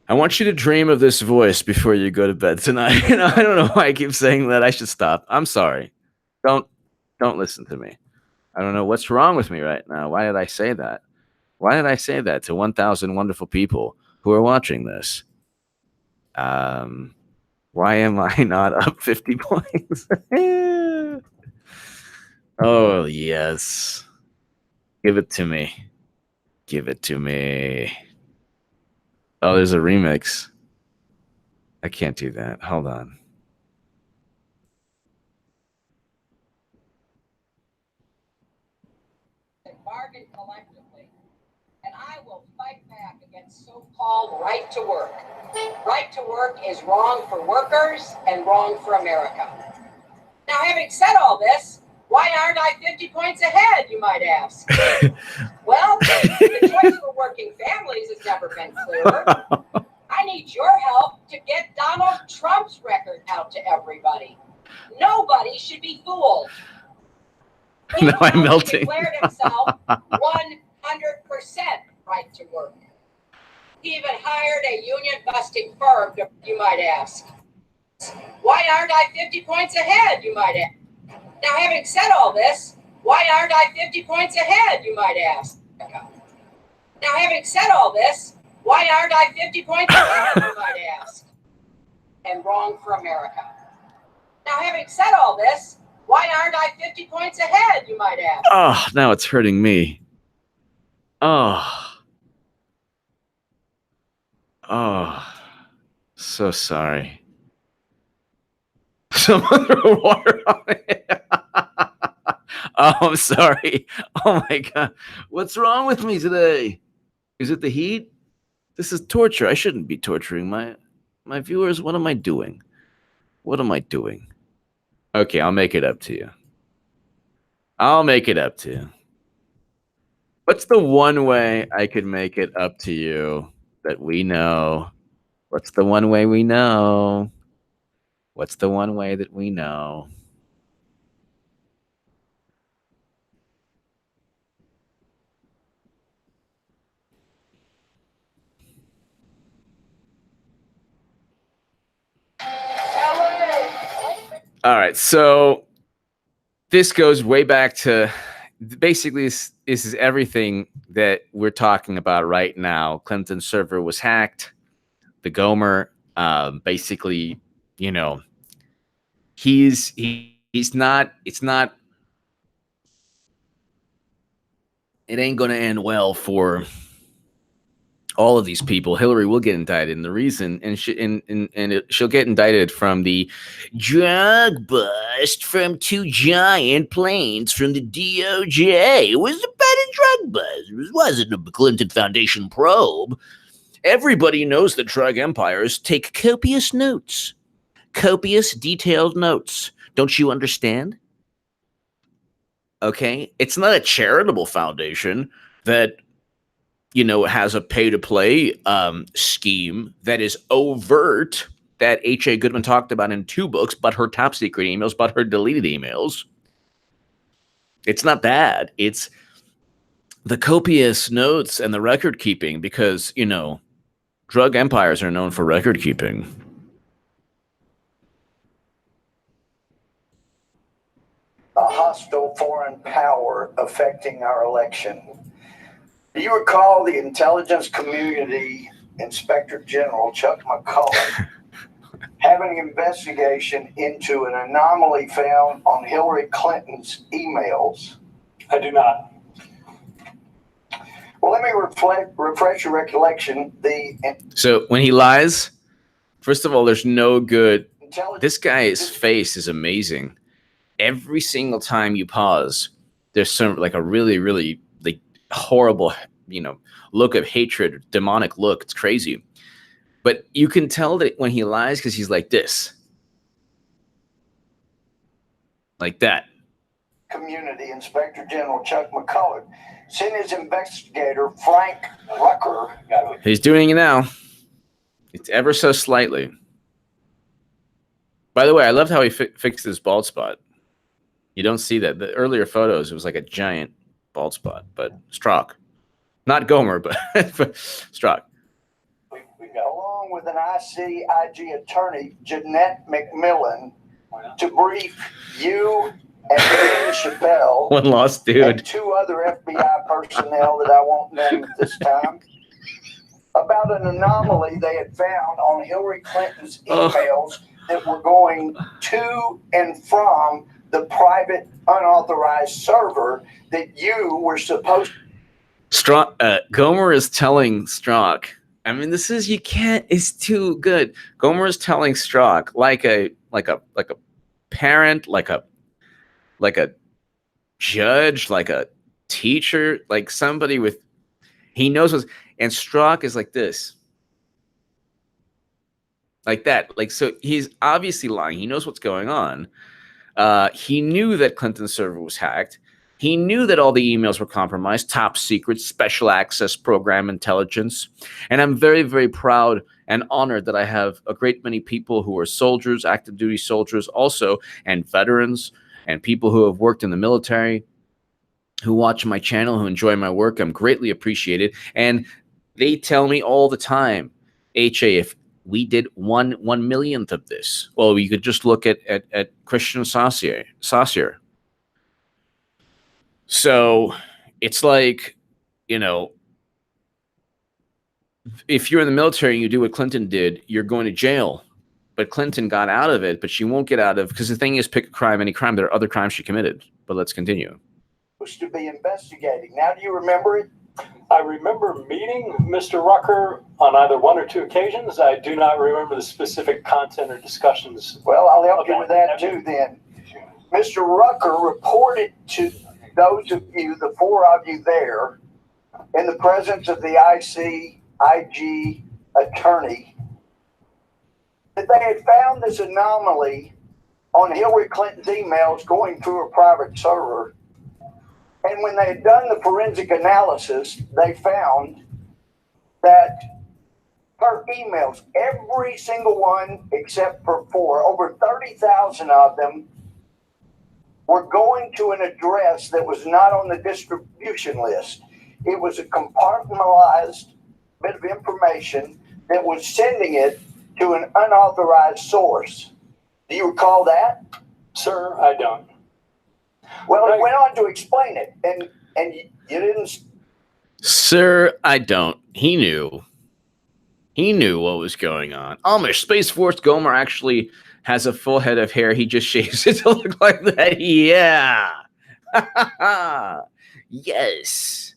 I want you to dream of this voice before you go to bed tonight. I don't know why I keep saying that. I should stop. I'm sorry. Don't listen to me. I don't know what's wrong with me right now. Why did I say that? Why did I say that to 1,000 wonderful people who are watching this? Why am I not up 50 points? Oh, yes. Give it to me. Give it to me. Oh, there's a remix. I can't do that. Hold on. Bargain collectively, and I will fight back against so-called right to work. Right to work is wrong for workers and wrong for America. Now, having said all this, why aren't I 50 points ahead, you might ask? Well, the choice for working families has never been clearer. I need your help to get Donald Trump's record out to everybody. Nobody should be fooled. No, I'm melting. He declared himself 100% right to work. He even hired a union-busting firm, you might ask. Why aren't I 50 points ahead, you might ask? Now, having said all this, why aren't I 50 points ahead, you might ask? Now, having said all this, why aren't I 50 points ahead, you might ask? And wrong for America. Now, having said all this, why aren't I 50 points ahead, you might ask? Oh, now it's hurting me. Oh, so sorry. Someone throw water on it. Oh, I'm sorry. Oh my God. What's wrong with me today? Is it the heat? This is torture. I shouldn't be torturing my viewers. What am I doing? What am I doing? Okay, I'll make it up to you. I'll make it up to you. What's the one way I could make it up to you that we know? What's the one way we know? What's the one way that we know? All right, so this goes way back to basically this is everything that we're talking about right now. Clinton's server was hacked. The Gomer, basically, he's not. It's not. It ain't gonna end well for all of these people. Hillary will get indicted, and the reason, she'll get indicted from the drug bust from 2 giant planes from the DOJ. It was about a drug bust. It wasn't a Clinton Foundation probe. Everybody knows that drug empires take copious notes. Copious, detailed notes. Don't you understand? Okay? It's not a charitable foundation that, you know, has a pay-to-play scheme that is overt, that H.A. Goodman talked about in 2 books, but her top secret emails, but her deleted emails. It's not bad. It's the copious notes and the record keeping, because, you know, drug empires are known for record keeping. A hostile foreign power affecting our election. Do you recall the intelligence community Inspector General Chuck McCullough having an investigation into an anomaly found on Hillary Clinton's emails? I do not. Well, let me refresh your recollection. So when he lies, first of all, there's no good. Intelligence. This guy's face is amazing. Every single time you pause, there's some like a really, really like horrible, you know, look of hatred, demonic look. It's crazy. But you can tell that when he lies because he's like this. Like that. Community Inspector General Chuck McCullough sent his investigator Frank Rucker. He's doing it now. It's ever so slightly. By the way, I loved how he fixed his bald spot. You don't see that. The earlier photos, it was like a giant bald spot. But Strzok. Not Gomer, but Strzok. Along with an ICIG attorney, Jeanette McMillan, to brief you and Dave Chappelle, One lost and dude. 2 other FBI personnel that I won't name at this time, about an anomaly they had found on Hillary Clinton's emails that were going to and from the private unauthorized server that you were supposed to. Gomer is telling Strzok. I mean, this is, you can't, it's too good. Gomer is telling Strzok like a parent, like a judge, like a teacher, like somebody with, he knows what's, and Strzok is like this. Like that. Like, so he's obviously lying. He knows what's going on. He knew that Clinton's server was hacked. He knew that all the emails were compromised, top secret, special access program intelligence. And I'm very, very proud and honored that I have a great many people who are soldiers, active duty soldiers also, and veterans, and people who have worked in the military, who watch my channel, who enjoy my work. I'm greatly appreciated. And they tell me all the time, HA, if we did 1/1,000,000th of this, well, you could just look at Christian Saucier. So it's like, you know, if you're in the military and you do what Clinton did, you're going to jail. But Clinton got out of it, but she won't get out of, because the thing is, pick a crime, any crime. There are other crimes she committed. But let's continue. To be investigating. Now, do you remember it? I remember meeting Mr. Rucker on either 1 or 2 occasions. I do not remember the specific content or discussions. Well, I'll help you with that too then. Mr. Rucker reported to those of you, the 4 of you there, in the presence of the ICIG attorney, that they had found this anomaly on Hillary Clinton's emails going through a private server. And when they had done the forensic analysis, they found that her emails, every single one except for 4, over 30,000 of them, were going to an address that was not on the distribution list. It was a compartmentalized bit of information that was sending it to an unauthorized source. Do you recall that? Sir, I don't. Well, it went on to explain it, and you didn't. Sir, I don't. He knew. He knew what was going on. Amish Space Force Gomer actually has a full head of hair. He just shaves it to look like that. Yeah. Yes.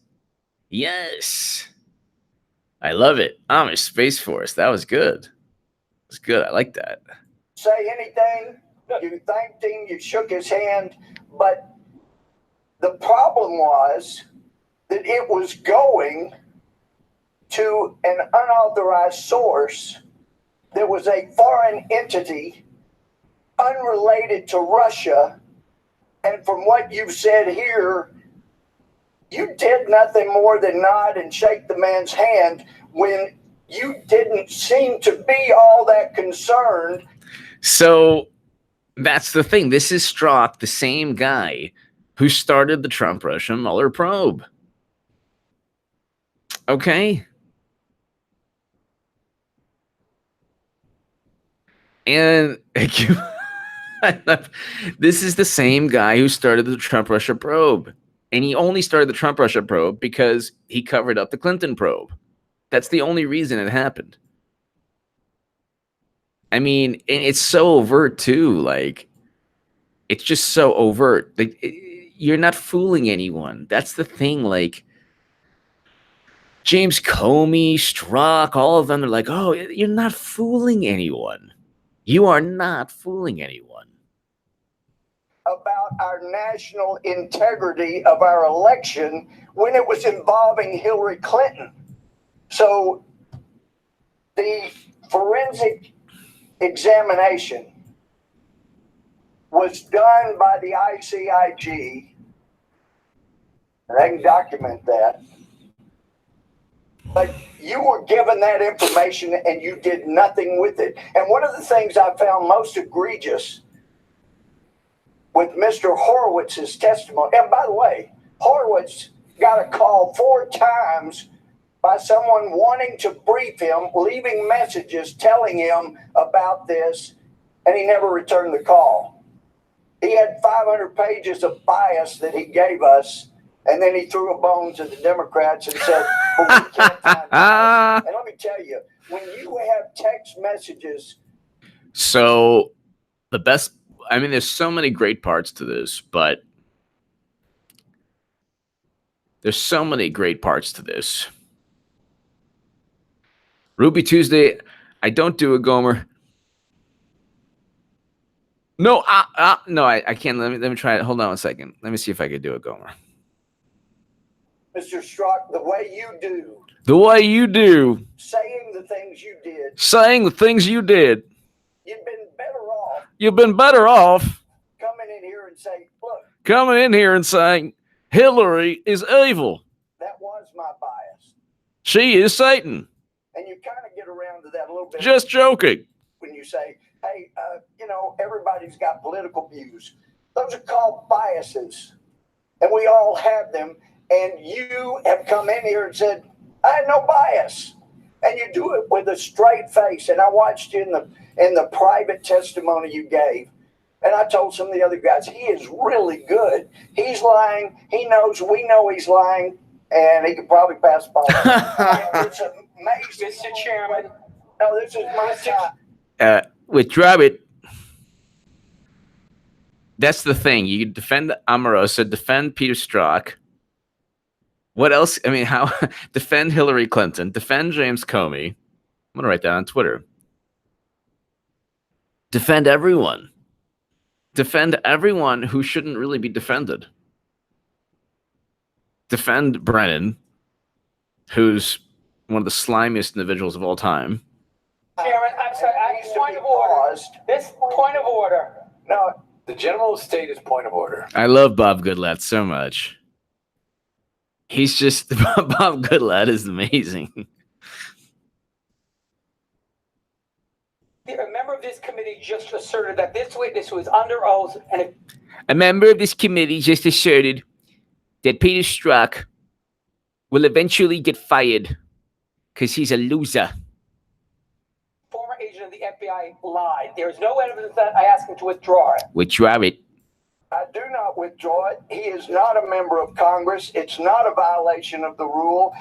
Yes. I love it. Amish Space Force. That was good. It's good. I like that. Say anything. You thanked him. You shook his hand. But the problem was that it was going to an unauthorized source that was a foreign entity unrelated to Russia. And from what you've said here, you did nothing more than nod and shake the man's hand when you didn't seem to be all that concerned. So that's the thing. This is Strzok, the same guy who started the Trump-Russia Mueller probe. Okay? And this is the same guy who started the Trump-Russia probe. And he only started the Trump-Russia probe because he covered up the Clinton probe. That's the only reason it happened. I mean, and it's so overt too. Like, it's just so overt. Like, you're not fooling anyone. That's the thing. Like, James Comey, Strzok, all of them are like, oh, you're not fooling anyone. You are not fooling anyone. About our national integrity of our election when it was involving Hillary Clinton. So the forensic examination was done by the ICIG, and I can document that. But you were given that information and you did nothing with it. And one of the things I found most egregious with Mr. Horowitz's testimony, and by the way, Horowitz got a call 4 times by someone wanting to brief him, leaving messages telling him about this, and he never returned the call. He had 500 pages of bias that he gave us, and then he threw a bone to the Democrats and said, well, we can't find bias. And let me tell you, when you have text messages. So the best, I mean, there's so many great parts to this, but there's so many great parts to this. Ruby Tuesday, I don't do a Gomer. No, no, I can't. Let me try it. Hold on a second. Let me see if I could do a Gomer. Mr. Strzok, the way you do. The way you do. Saying the things you did. Saying the things you did. You've been better off. You've been better off. Coming in here and saying, look. Coming in here and saying, Hillary is evil. That was my bias. She is Satan. And you kind of get around to that a little bit. Just joking. When you say, hey, you know, everybody's got political views. Those are called biases. And we all have them. And you have come in here and said, I had no bias. And you do it with a straight face. And I watched you in the private testimony you gave. And I told some of the other guys, he is really good. He's lying. He knows, we know he's lying. And he could probably pass by. It's amazing. Mr. Chairman. No, this is my time. With Rabbit, that's the thing. You defend Omarosa, defend Peter Strzok. What else? I mean, how defend Hillary Clinton, defend James Comey. I'm going to write that on Twitter. Defend everyone. Defend everyone who shouldn't really be defended. Defend Brennan, who's one of the slimiest individuals of all time. Chairman, I'm sorry, point of order. This point of order. No, The general stated point of order. I love Bob Goodlatte so much. He's just, Bob Goodlatte is amazing. A member of this committee just asserted that this witness was under oath and A member of this committee just asserted that Peter Strzok will eventually get fired because he's a loser. former agent of the FBI lied. There is no evidence that I ask him to withdraw it. Withdraw it. I do not withdraw it. He is not a member of Congress. It's not a violation of the rule.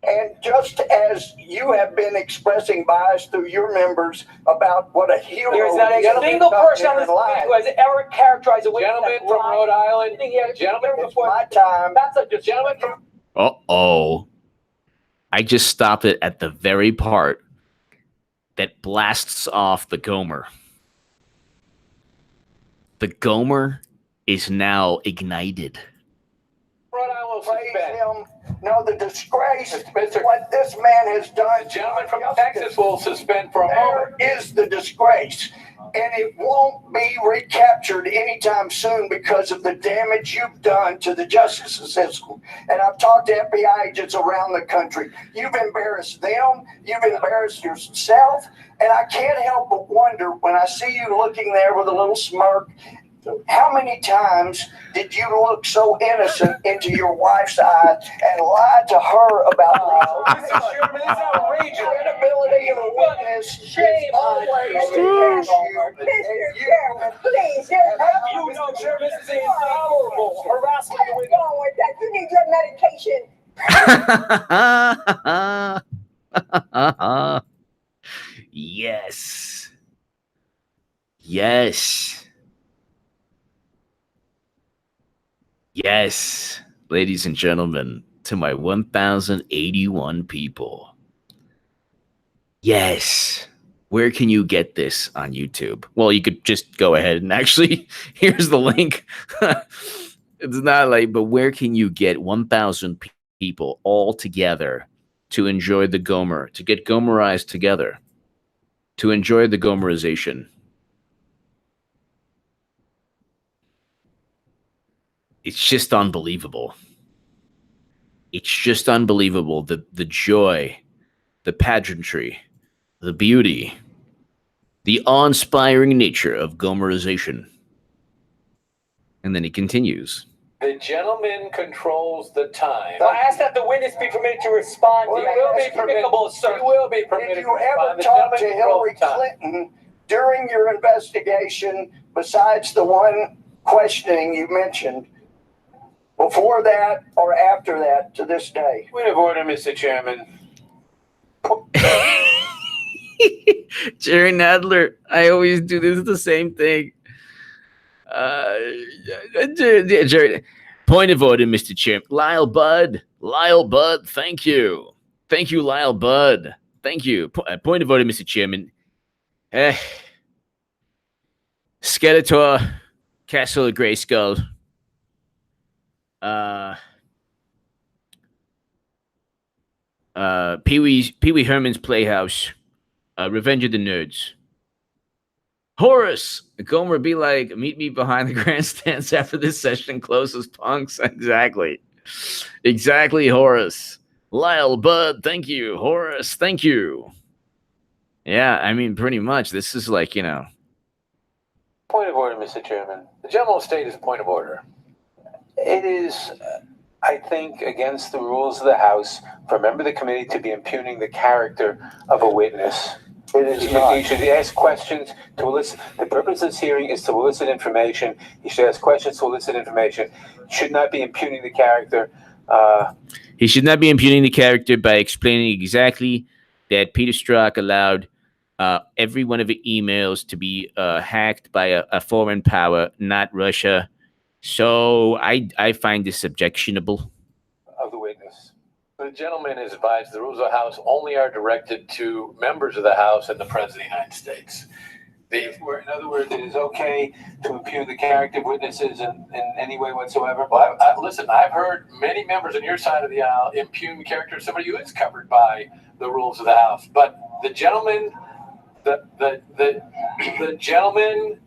And just as you have been expressing bias through your members about what a hero There is not a single person on this committee who has ever characterized a witness Gentleman as from lying. Rhode Island. Gentleman It's my time. That's a gentleman from. Uh-oh. I just stopped it at the very part that blasts off the Gomer. The Gomer is now ignited. Rhode Island will Praise suspend. him. No, the disgrace, Mr. what this man has done. The gentleman from Texas will suspend for a moment. There is the disgrace. and it won't be recaptured anytime soon because of the damage you've done to the justice system. And I've talked to FBI agents around the country. You've embarrassed them. You've embarrassed yourself. And I can't help but wonder when I see you looking there with a little smirk, how many times did you look so innocent into your wife's eye and lie to her about Mr. Chairman, it's outrageous. credibility of a witness? Shame on Always Mr. Chairman, please, You know, Chairman, this is intolerable. Harassment of What's witnesses. wrong with that? You need your medication. Yes. Yes. Yes, ladies and gentlemen, to my 1,081 people. Yes. Where can you get this on YouTube? Well, you could just go ahead and actually, here's the link. It's not like, but where can you get 1,000 people all together to enjoy the Gomer, to get Gomerized together, to enjoy the Gomerization? It's just unbelievable. It's just unbelievable. The joy, the pageantry, the beauty, the awe-inspiring nature of Gomerization. And then he continues. The gentleman controls the time. I ask that the witness be permitted to respond. Well, He will be permitted. sir. He will be permitted Did to you respond. ever The talk to gentleman Hillary controls the time. Clinton during your investigation, besides the one questioning you mentioned, before that or after that to this day? Point of order, Mr. Chairman. Jerry Nadler, I always do this the same thing. Jerry, point of order, Mr. Chairman. Lyle Budd, thank you. Thank you, Lyle Budd. Thank you. Point of order, Mr. Chairman. Skeletor, Castle of Grayskull. Pee-wee Herman's Playhouse. Revenge of the Nerds. Horace, Gomer be like, meet me behind the grandstands after this session closes, punks. Exactly, Horace. Lyle Budd, thank you. Horace, thank you. Yeah, I mean, pretty much. This is like, you know. Point of order, Mr. Chairman. The gentleman will state his point of order. It is, I think, against the rules of the House for a member of the committee to be impugning the character of a witness. It is not. You should ask questions to elicit. The purpose of this hearing is to elicit information. You should ask questions to elicit information. Should not be impugning the character. He should not be impugning the character by explaining exactly that Peter Strzok allowed every one of the emails to be hacked by a foreign power, not Russia. So I find this objectionable. Of the witness. The gentleman is advised the rules of the House only are directed to members of the House and the President of the United States. In other words, it is okay to impugn the character of witnesses in any way whatsoever. Well, listen, I've heard many members on your side of the aisle impugn the character of somebody who is covered by the rules of the House. But the gentleman, the gentleman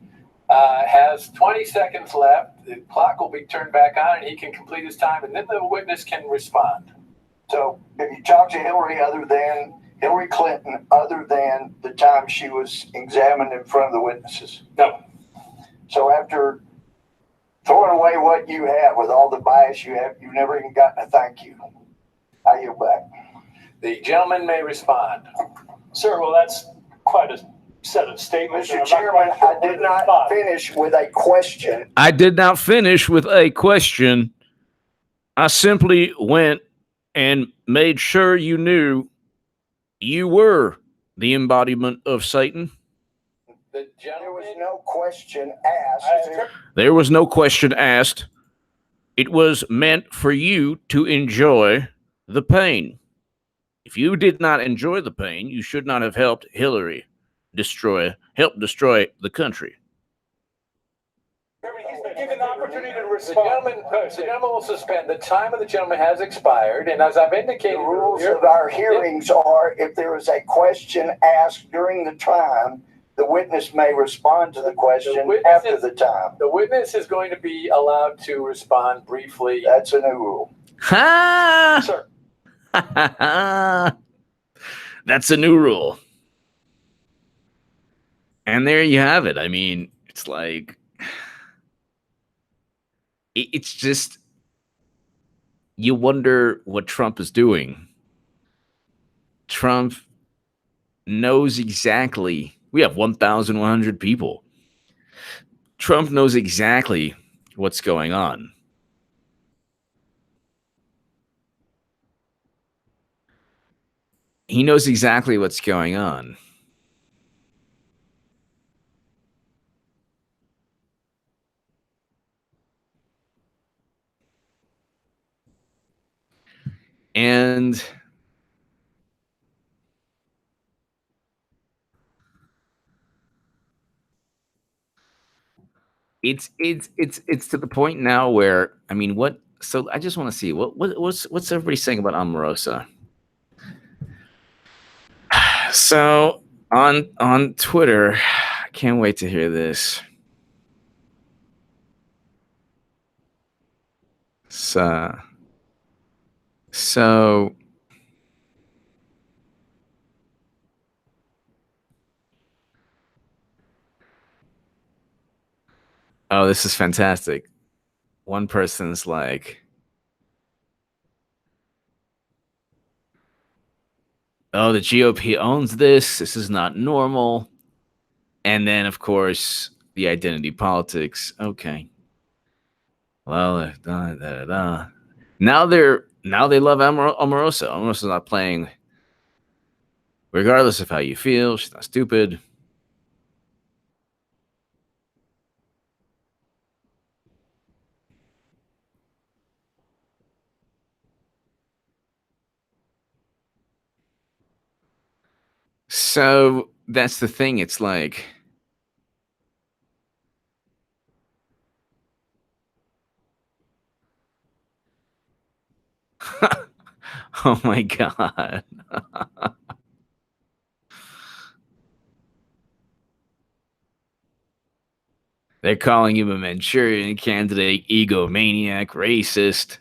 has 20 seconds left. The clock will be turned back on, and he can complete his time, and then the witness can respond. So if you talk to Hillary Clinton, other than the time she was examined in front of the witnesses? No. So after throwing away what you have with all the bias you have, you've never even gotten a thank you. I yield back. The gentleman may respond. Sir, well, that's quite a set of statements. Mr. Chairman, I did not finish with a question. I did not finish with a question. I simply went and made sure you knew you were the embodiment of Satan. The There was gentleman, no question asked. There was no question asked. It was meant for you to enjoy the pain. If you did not enjoy the pain, you should not have helped Hillary help destroy the country. He's been given the opportunity to the respond. gentleman will suspend. The time of the gentleman has expired, and as I've indicated, The rules earlier, of our hearings are if there is a question asked during the time, The witness may respond to the question witness after is- the time. The witness is going to be allowed to respond briefly. That's a new rule. Ha! Sir, That's a new rule. And there you have it. I mean, it's like, it's just, you wonder what Trump is doing. Trump knows exactly. We have 1,100 people. Trump knows exactly what's going on. He knows exactly what's going on. And it's to the point now where, I mean, what? So I just want to see what's everybody saying about Omarosa. So on Twitter, I can't wait to hear this. So oh, this is fantastic. One person's like, oh, the GOP owns this. This is not normal. And then, of course, the identity politics. Okay. Well, now they love Omarosa. Omarosa's not playing, regardless of how you feel. She's not stupid. So that's the thing. It's like, oh my God. They're calling him a Manchurian candidate, egomaniac, racist.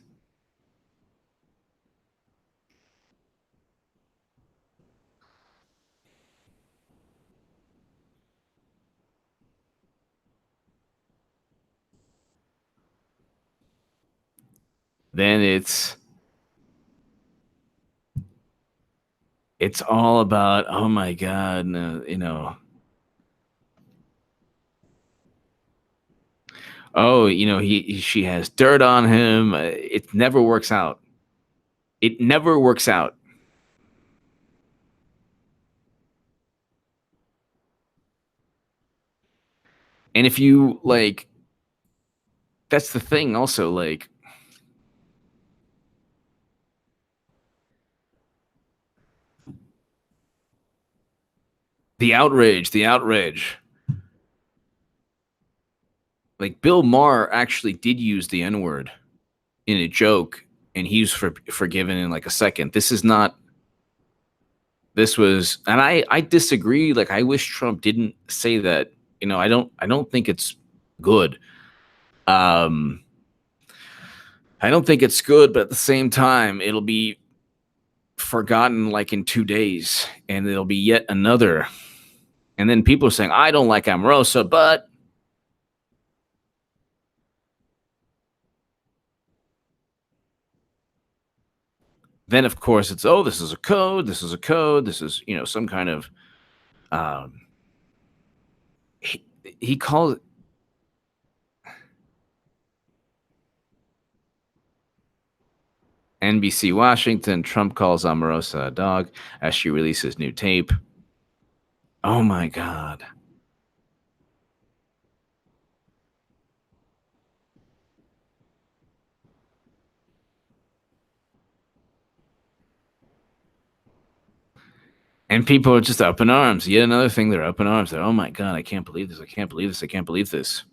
Then it's all about, oh my God, you know. Oh, you know, she has dirt on him. It never works out. It never works out. And if you like, that's the thing also, like, the outrage. Like, Bill Maher actually did use the N-word in a joke, and he was forgiven in like a second. This is not, this was, and I disagree. Like, I wish Trump didn't say that. You know, I don't think it's good. I don't think it's good, but at the same time, it'll be forgotten like in 2 days, and it'll be yet another. And then people are saying, I don't like Omarosa, but then of course it's, oh, this is a code. This is a code. This is, you know, some kind of, he calls it, NBC Washington, Trump calls Omarosa a dog as she releases new tape. Oh my God. And people are just up in arms. Yet another thing, they're up in arms. They're, oh my God, I can't believe this. I can't believe this. I can't believe this.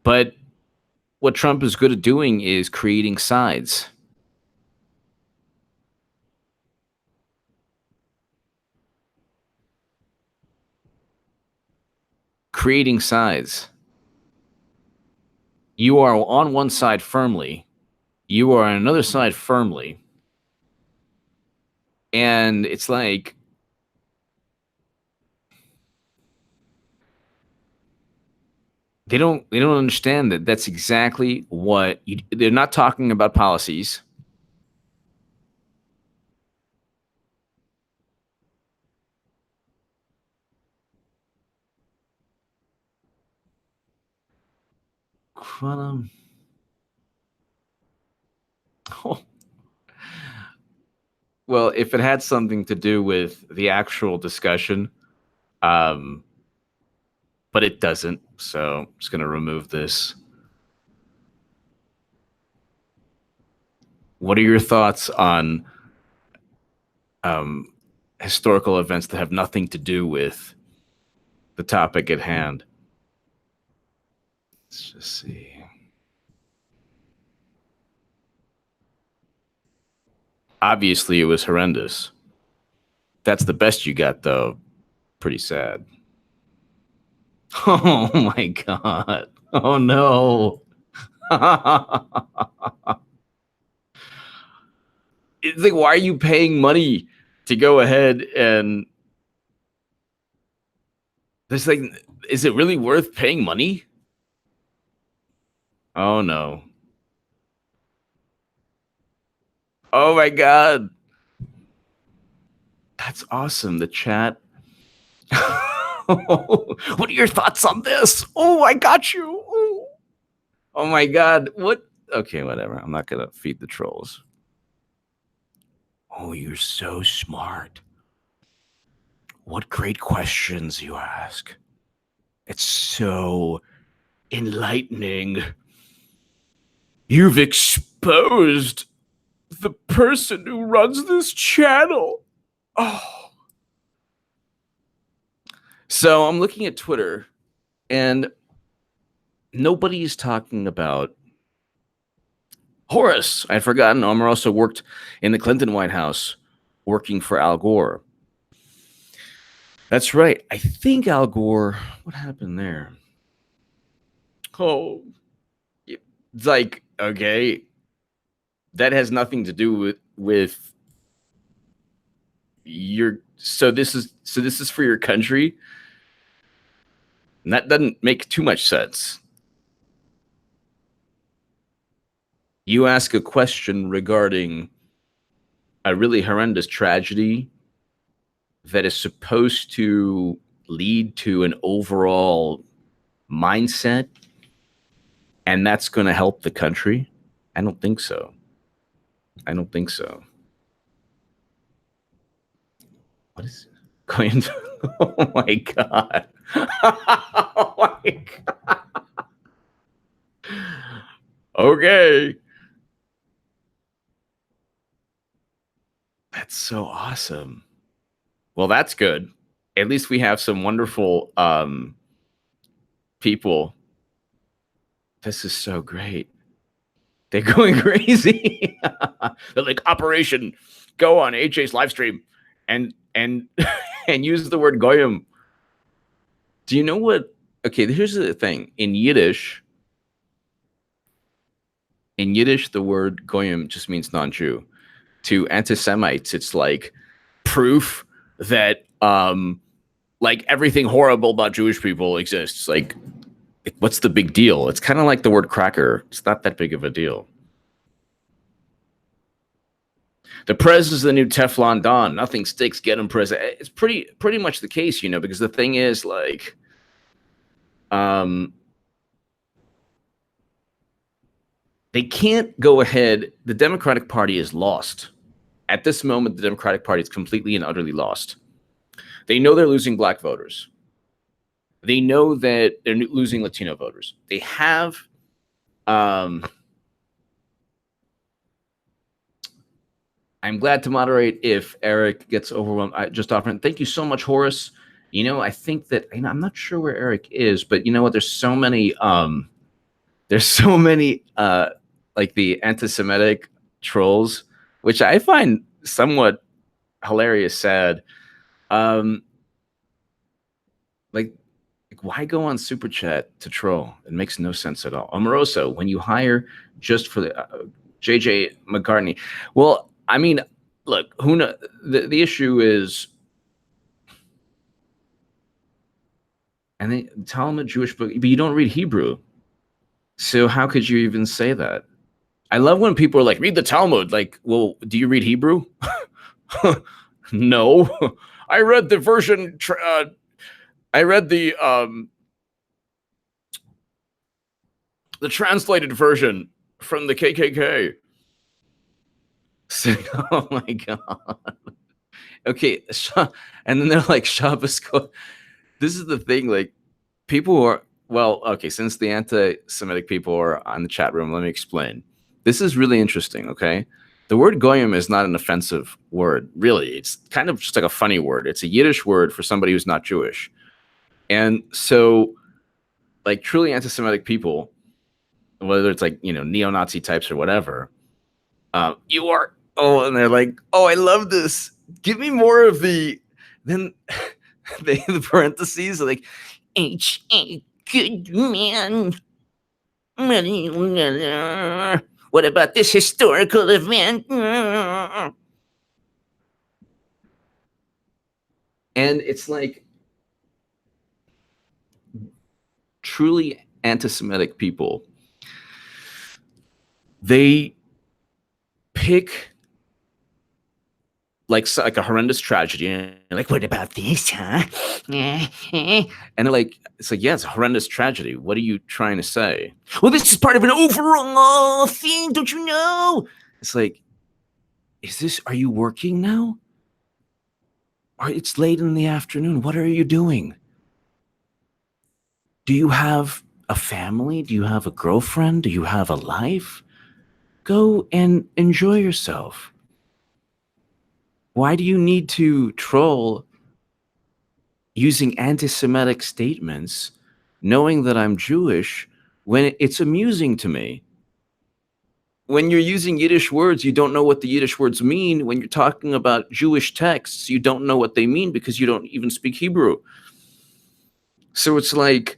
But what Trump is good at doing is creating sides. creating sides. You are on one side firmly, you are on another side firmly, and it's like they don't understand that that's exactly what they're not talking about policies. Quantum. Oh. Well, if it had something to do with the actual discussion, but it doesn't, so I'm just going to remove this. What are your thoughts on historical events that have nothing to do with the topic at hand? Let's just see. Obviously, it was horrendous. That's the best you got, though. Pretty sad. Oh my God. Oh no. It's like, why are you paying money to go ahead and this, like, is it really worth paying money? Oh no. Oh my God. That's awesome. The chat. What are your thoughts on this? Oh, I got you. Oh my God. What? Okay, whatever. I'm not going to feed the trolls. Oh, you're so smart. What great questions you ask. It's so enlightening. You've exposed the person who runs this channel. Oh. So I'm looking at Twitter, and nobody's talking about Horace. I'd forgotten Omer also worked in the Clinton White House, working for Al Gore. That's right. I think Al Gore, what happened there? Oh, it's like, okay, that has nothing to do with your, so this is for your country? And that doesn't make too much sense. You ask a question regarding a really horrendous tragedy that is supposed to lead to an overall mindset, and that's going to help the country? I don't think so. I don't think so. What is going to? Oh my God. Oh my God. Okay. That's so awesome. Well, that's good. At least we have some wonderful people. This is so great. They're going crazy. They're like, Operation, go on AJ's live stream and and use the word goyim. Do you know what? Okay, here's the thing. In Yiddish, the word goyim just means non-Jew. To anti-Semites, it's like proof that like everything horrible about Jewish people exists. Like, what's the big deal? It's kind of like the word cracker. It's not that big of a deal. The Prez is the new Teflon Don. Nothing sticks. Get him, Prez. It's pretty much the case, you know, because the thing is, like, they can't go ahead. The Democratic Party is lost. At this moment, the Democratic Party is completely and utterly lost. They know they're losing black voters. They know that they're losing Latino voters. They have I'm glad to moderate if Eric gets overwhelmed. I just offering. Thank you so much, Horace. You know, I think that, you know, I'm not sure where Eric is, but you know what? There's so many like the anti-Semitic trolls, which I find somewhat hilarious, sad. Like, Like, why go on Super Chat to troll? It makes no sense at all. Amoroso, when you hire just for the JJ McCartney. Well, I mean, look, who know, the issue is, and they Talmud Jewish book, but you don't read Hebrew. So how could you even say that? I love when people are like, read the Talmud. Like, well, do you read Hebrew? No. I read the version, I read the translated version from the KKK. So, oh my God. Okay. And then they're like, Shabbos. This is the thing. Like, people who are, well, okay, since the anti-Semitic people are on the chat room, let me explain. This is really interesting, okay? The word goyim is not an offensive word, really. It's kind of just like a funny word. It's a Yiddish word for somebody who's not Jewish. And so, like, truly anti-Semitic people, whether it's like, you know, neo-Nazi types or whatever, you are, oh, and they're like, oh, I love this. Give me more of the, then the parentheses are like, H.A. Goodman. What about this historical event? And it's like, truly anti-Semitic people, they pick like a horrendous tragedy and like, what about this, huh? And they're like, it's like, yeah, it's a horrendous tragedy. What are you trying to say? Well, this is part of an overall thing, don't you know? It's like, are you working now? It's late in the afternoon. What are you doing? Do you have a family? Do you have a girlfriend? Do you have a life? Go and enjoy yourself. Why do you need to troll using anti-Semitic statements, knowing that I'm Jewish, when it's amusing to me? When you're using Yiddish words, you don't know what the Yiddish words mean. When you're talking about Jewish texts, you don't know what they mean because you don't even speak Hebrew. So it's like,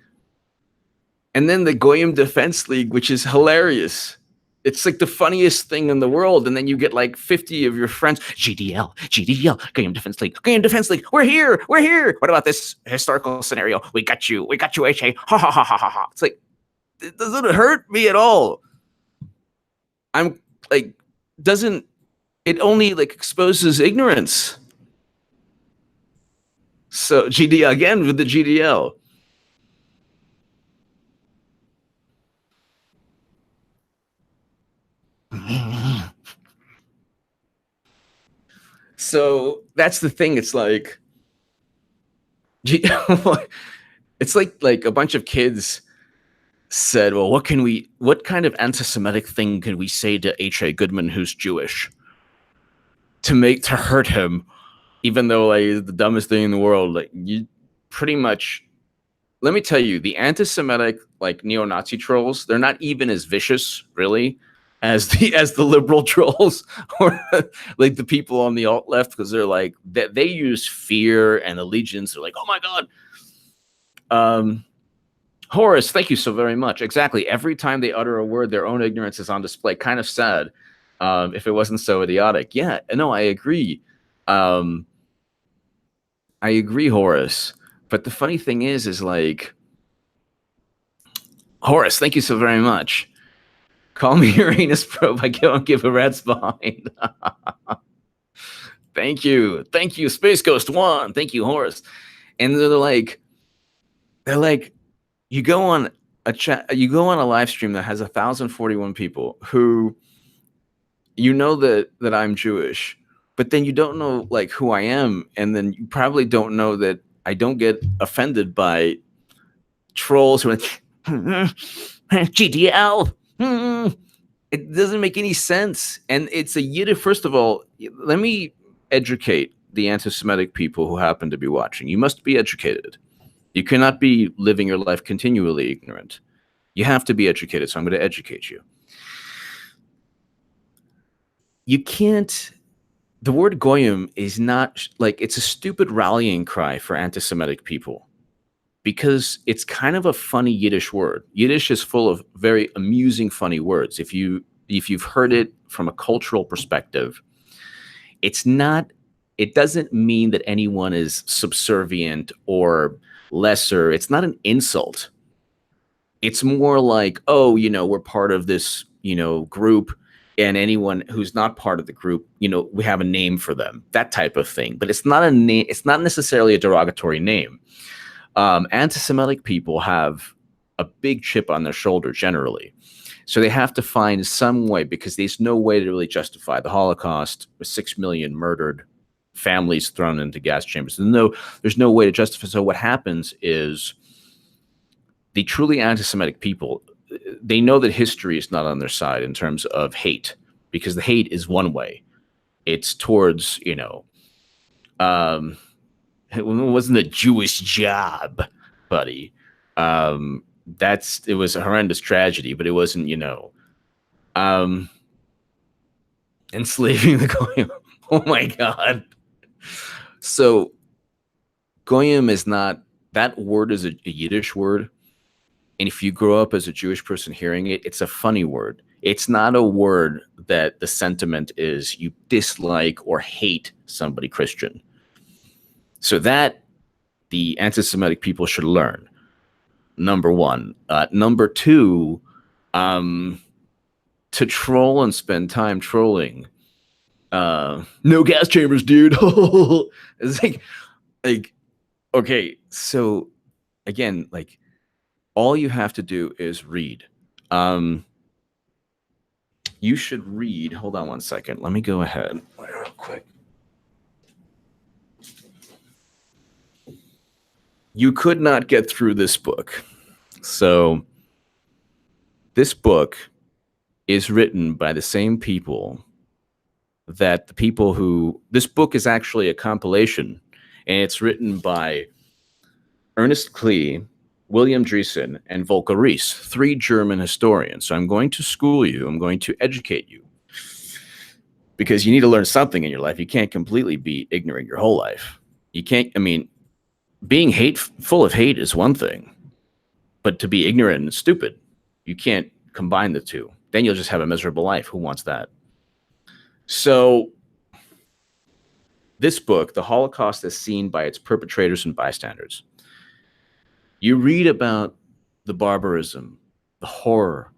and then the Goyim Defense League, which is hilarious. It's like the funniest thing in the world. And then you get like 50 of your friends, GDL, Goyim Defense League, we're here. What about this historical scenario? We got you, HA, ha, ha, ha, ha, ha, ha. It's like, it doesn't hurt me at all. I'm like, it only like exposes ignorance. So GDL, again with the GDL. So that's the thing. It's like, it's like a bunch of kids said, well, what kind of anti-Semitic thing can we say to H.A. Goodman, who's Jewish, to hurt him, even though like the dumbest thing in the world? Like, you pretty much, let me tell you, the anti-Semitic like neo-Nazi trolls, they're not even as vicious, really, as the liberal trolls or like the people on the alt left, because they're like they use fear and allegiance. They're like, oh my God. Horace, thank you so very much. Exactly. Every time they utter a word, their own ignorance is on display. Kind of sad. If it wasn't so idiotic. Yeah, no, I agree. I agree, Horace. But the funny thing is like, Horace, thank you so very much. Call me Uranus probe. I don't give a rat's behind. Thank you. Space Ghost 1. Thank you, Horace. And they're like, you go on a chat, you go on a live stream that has 1,041 people who, you know that I'm Jewish, but then you don't know like who I am, and then you probably don't know that I don't get offended by trolls who are GDL. It doesn't make any sense. And it's a Yiddish. First of all, let me educate the anti-Semitic people who happen to be watching. You must be educated. You cannot be living your life continually ignorant. You have to be educated, so I'm going to educate you. You can't, the word goyim is not like, it's a stupid rallying cry for anti-Semitic people, because it's kind of a funny Yiddish word. Yiddish is full of very amusing, funny words. If you've heard it from a cultural perspective, it doesn't mean that anyone is subservient or lesser. It's not an insult. It's more like, oh, we're part of this, group, and anyone who's not part of the group, we have a name for them, that type of thing. But it's not a name. It's not necessarily a derogatory name. Anti-Semitic people have a big chip on their shoulder generally. So they have to find some way, because there's no way to really justify the Holocaust with 6 million murdered families thrown into gas chambers. There's no way to justify. So what happens is the truly anti-Semitic people, they know that history is not on their side in terms of hate, because the hate is one way. It's towards, it wasn't a Jewish job, buddy. It was a horrendous tragedy, but it wasn't, enslaving the Goyim. Oh my God. So Goyim is not, that word is a Yiddish word. And if you grow up as a Jewish person hearing it, it's a funny word. It's not a word that the sentiment is you dislike or hate somebody Christian. So that the anti-Semitic people should learn. Number one. Number two, to troll and spend time trolling. No gas chambers, dude. It's like, okay. So again, like, all you have to do is read. You should read. Hold on one second. Let me go ahead real quick. You could not get through this book. So this book is written by the same people that this book is actually a compilation, and it's written by Ernest Klee, William Dreesen, and Volker Rees, 3 German historians. So I'm going to school you. I'm going to educate you, because you need to learn something in your life. You can't completely be ignorant your whole life. You can't, being full of hate is one thing, but to be ignorant and stupid, you can't combine the two. Then you'll just have a miserable life. Who wants that? So this book, The Holocaust as Seen by Its Perpetrators and Bystanders, you read about the barbarism, the horror,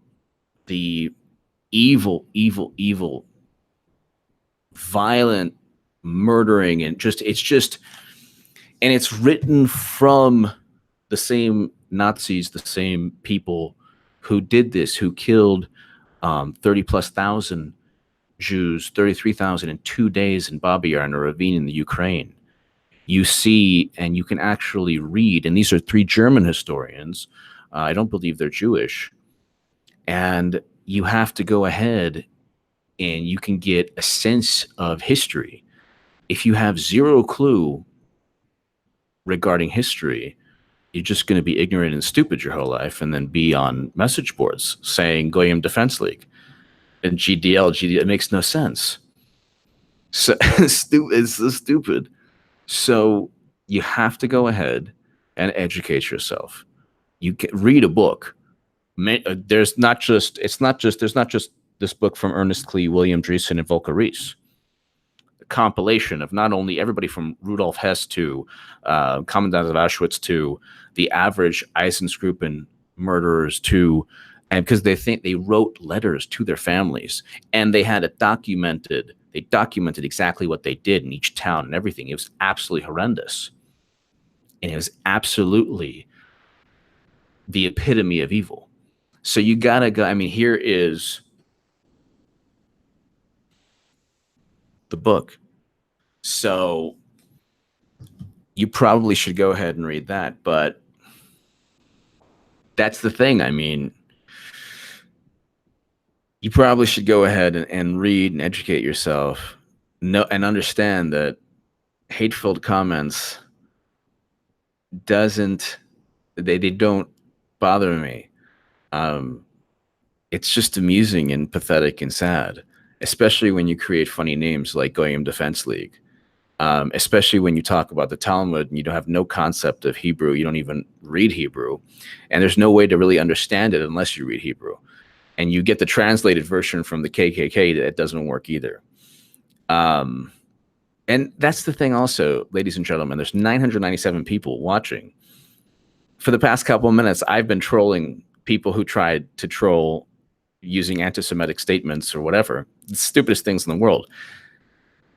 the evil, violent murdering, and it's written from the same Nazis, the same people who did this, who killed 30,000+ Jews, 33,000 in 2 days in Babi Yar, in a ravine in the Ukraine. You see, and you can actually read, and these are 3 German historians. I don't believe they're Jewish. And you have to go ahead and you can get a sense of history. If you have zero clue regarding history, you're just going to be ignorant and stupid your whole life, and then be on message boards saying Goyim Defense League and GDL. It makes no sense. So it's so stupid. So you have to go ahead and educate yourself. You can read a book. There's not just this book from Ernest Klee, William Dreesen, and Volker Rees. A compilation of not only everybody from Rudolf Hess to Commandant of Auschwitz to the average Einsatzgruppen murderers and because they wrote letters to their families, and they had it documented. They documented exactly what they did in each town and everything. It was absolutely horrendous. And it was absolutely the epitome of evil. So you gotta go. Here is the book. So you probably should go ahead and read that. But that's the thing. You probably should go ahead and read and educate yourself. And understand that hate-filled comments they don't bother me. It's just amusing and pathetic and sad, especially when you create funny names like Goyim Defense League. especially when you talk about the Talmud and you don't have no concept of Hebrew. You don't even read Hebrew. And there's no way to really understand it unless you read Hebrew. And you get the translated version from the KKK that doesn't work either. And that's the thing also, ladies and gentlemen, there's 997 people watching. For the past couple of minutes, I've been trolling people who tried to troll using anti-Semitic statements or whatever, the stupidest things in the world.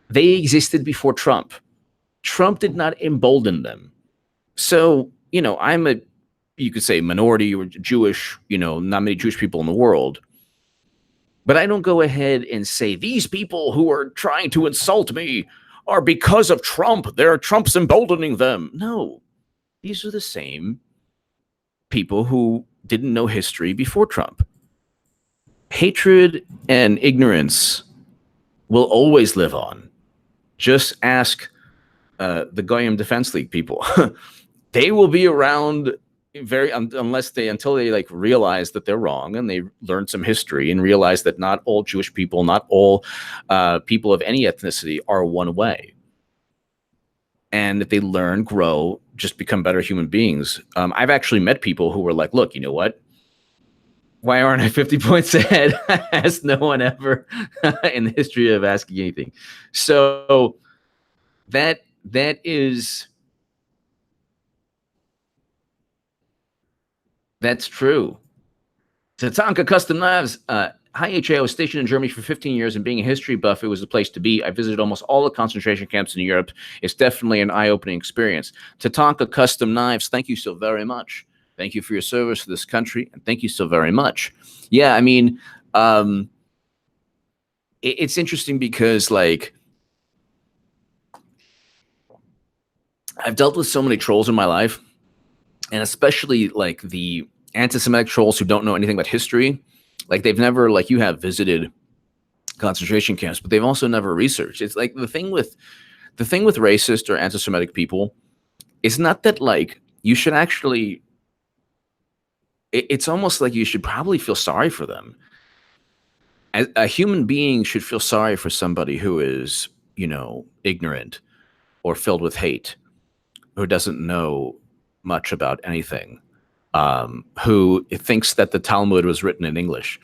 They existed before Trump. Trump did not embolden them. So, you know, you could say minority or Jewish, you know, not many Jewish people in the world. But I don't go ahead and say these people who are trying to insult me are because of Trump. Trump's emboldening them. No, these are the same people who didn't know history before Trump. Hatred and ignorance will always live on. Just ask the Goyim Defense League people. They will be around until they like realize that they're wrong and they learn some history and realize that not all Jewish people, not all people of any ethnicity are one way. And if they learn, grow, just become better human beings. I've actually met people who were like, look, you know what? Why aren't I 50 points ahead? As no one ever in the history of asking anything. So that's true. Tatanka Custom Knives. Hi, HA. I was stationed in Germany for 15 years, and being a history buff, it was the place to be. I visited almost all the concentration camps in Europe. It's definitely an eye-opening experience. Tatanka Custom Knives, thank you so very much. Thank you for your service to this country, and thank you so very much. Yeah, I mean, it's interesting because, like, I've dealt with so many trolls in my life, and especially, like, the anti-Semitic trolls who don't know anything about history. Like, they've never, like you have, visited concentration camps, but they've also never researched. It's like the thing with racist or anti-Semitic people is not that, like, you should actually, it's almost like you should probably feel sorry for them. A human being should feel sorry for somebody who is, you know, ignorant or filled with hate, who doesn't know much about anything. Who thinks that the Talmud was written in English,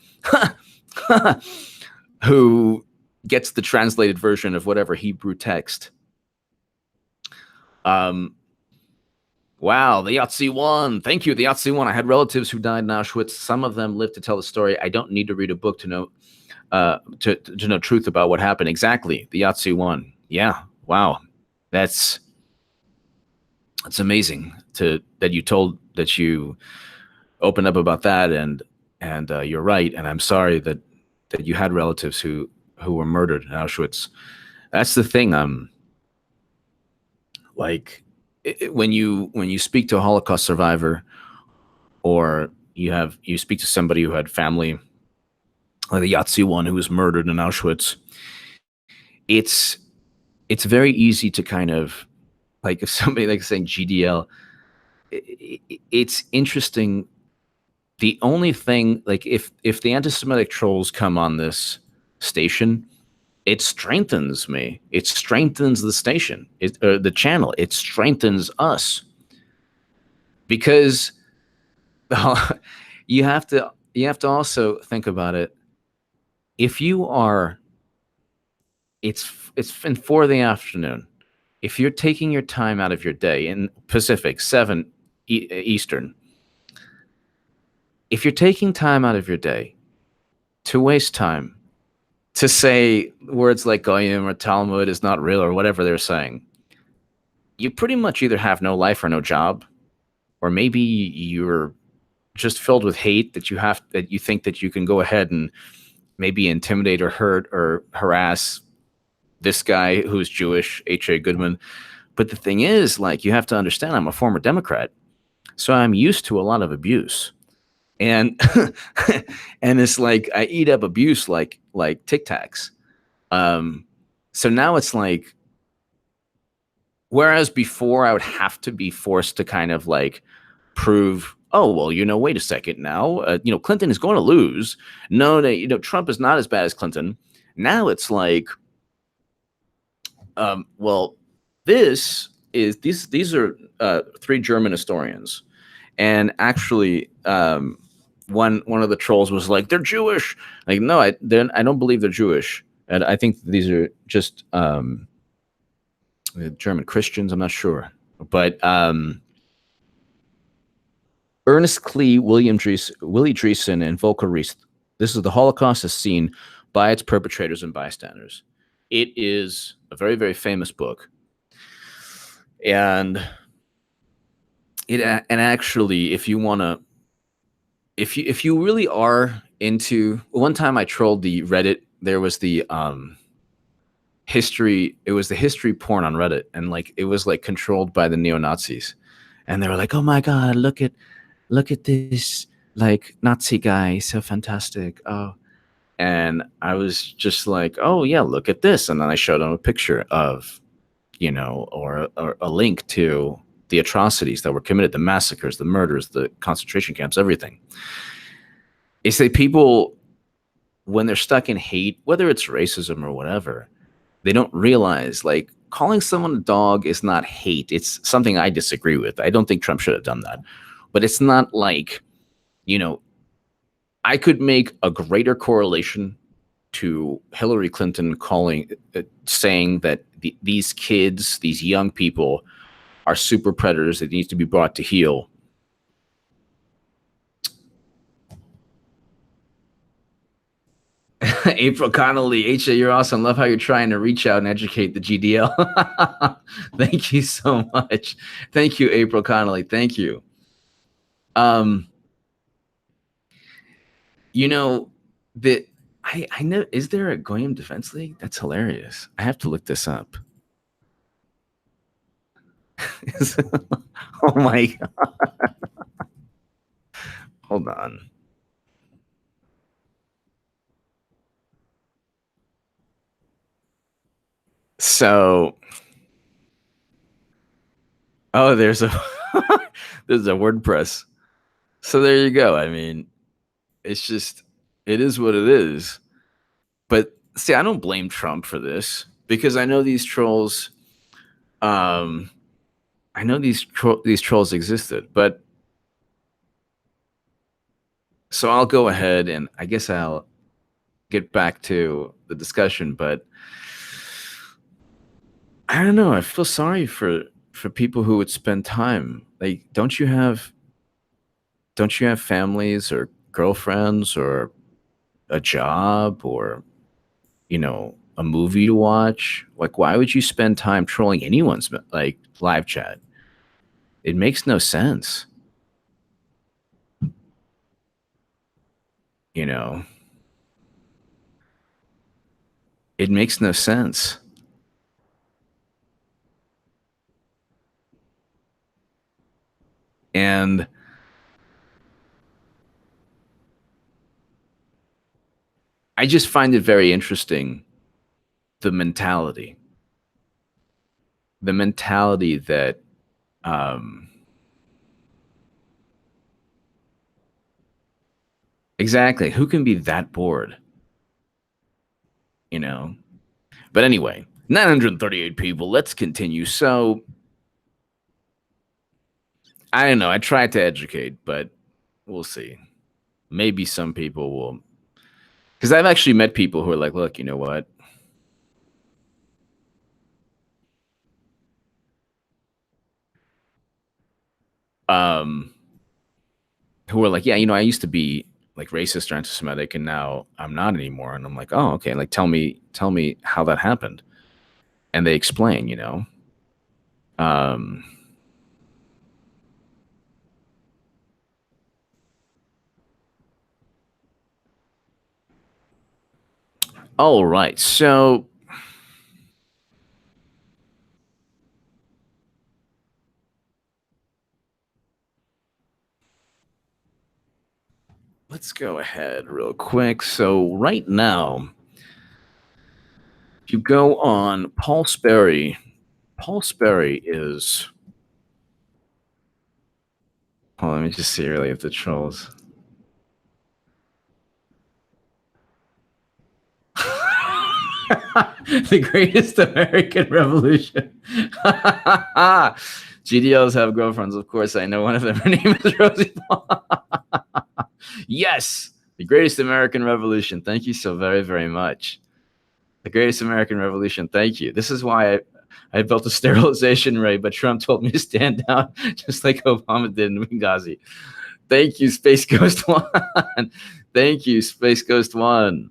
who gets the translated version of whatever Hebrew text. Wow, the Yahtzee won. Thank you, the Yahtzee won. I had relatives who died in Auschwitz. Some of them lived to tell the story. I don't need to read a book to know to know truth about what happened. Exactly, the Yahtzee won. Yeah, wow, that's amazing that you opened up about that, and you're right, and I'm sorry that you had relatives who were murdered in Auschwitz. That's the thing. Like, when you speak to a Holocaust survivor, or you speak to somebody who had family, like the Yahtzee one who was murdered in Auschwitz, it's very easy to kind of, like, if somebody like saying GDL, it's interesting. The only thing, like, if the anti-Semitic trolls come on this station, it strengthens me. It strengthens the station, the channel. It strengthens us, because you have to also think about it. If you are, it's in 4 p.m. If you're taking your time out of your day in Pacific, 7 Eastern, if you're taking time out of your day to waste time to say words like Goyim or Talmud is not real or whatever they're saying, you pretty much either have no life or no job, or maybe you're just filled with hate that you think that you can go ahead and maybe intimidate or hurt or harass this guy who's Jewish, H.A. Goodman. But the thing is, like, you have to understand, I'm a former Democrat, so I'm used to a lot of abuse. And and it's like I eat up abuse like Tic Tacs. So now it's like, whereas before I would have to be forced to kind of like prove, oh, well, you know, wait a second now, you know, Clinton is going to lose. No, you know, Trump is not as bad as Clinton. Now it's like, well, These are three German historians, and actually, one of the trolls was like, "They're Jewish." Like, no, I don't believe they're Jewish, and I think these are just German Christians. I'm not sure, but Ernest Klee, Willie Dreesen, and Volker Rees. This is The Holocaust as Seen by Its Perpetrators and Bystanders. It is a very, very famous book. And actually, if you want to, if you really are into, one time I trolled the Reddit. There was the history. It was the history porn on Reddit, and like it was like controlled by the neo-Nazis, and they were like, "Oh my God, look at this like Nazi guy, he's so fantastic." Oh, and I was just like, "Oh yeah, look at this," and then I showed them a picture of, or a link to the atrocities that were committed, the massacres, the murders, the concentration camps, everything. It's that people, when they're stuck in hate, whether it's racism or whatever, they don't realize, like, calling someone a dog is not hate. It's something I disagree with. I don't think Trump should have done that. But it's not like, I could make a greater correlation to Hillary Clinton saying that these kids, these young people, are super predators that need to be brought to heel. April Connolly, HA, you're awesome. Love how you're trying to reach out and educate the GDL. Thank you so much. Thank you, April Connolly. Thank you. That I know, is there a Goyim Defense League? That's hilarious. I have to look this up. Oh my God. Hold on. So, there's a WordPress. So there you go. I mean, it's just, it is what it is. But see, I don't blame Trump for this, because I know these trolls. I know these trolls existed, but so I'll go ahead and I guess I'll get back to the discussion. But I don't know. I feel sorry for people who would spend time. Like, don't you have families or girlfriends or a job or, a movie to watch? Like, why would you spend time trolling anyone's like live chat? It makes no sense. It makes no sense. And I just find it very interesting, the mentality that exactly, who can be that bored? But anyway, 938 people. Let's continue. So I don't know. I tried to educate, but we'll see. Maybe some people will, because I've actually met people who are like, look, you know what? Who are like, yeah, I used to be like racist or anti-Semitic, and now I'm not anymore. And I'm like, oh, okay. Like, tell me how that happened. And they explain, all right. So let's go ahead real quick. So right now, if you go on Paul Sperry is, hold on, let me just see really if the trolls. The greatest American revolution. GDLs have girlfriends, of course. I know one of them. Her name is Rosie. Yes, the greatest American revolution. Thank you so very, very much. The greatest American revolution. Thank you. This is why I built a sterilization ray, but Trump told me to stand down, just like Obama did in Benghazi. Thank you, Space Ghost One. Thank you, Space Ghost One.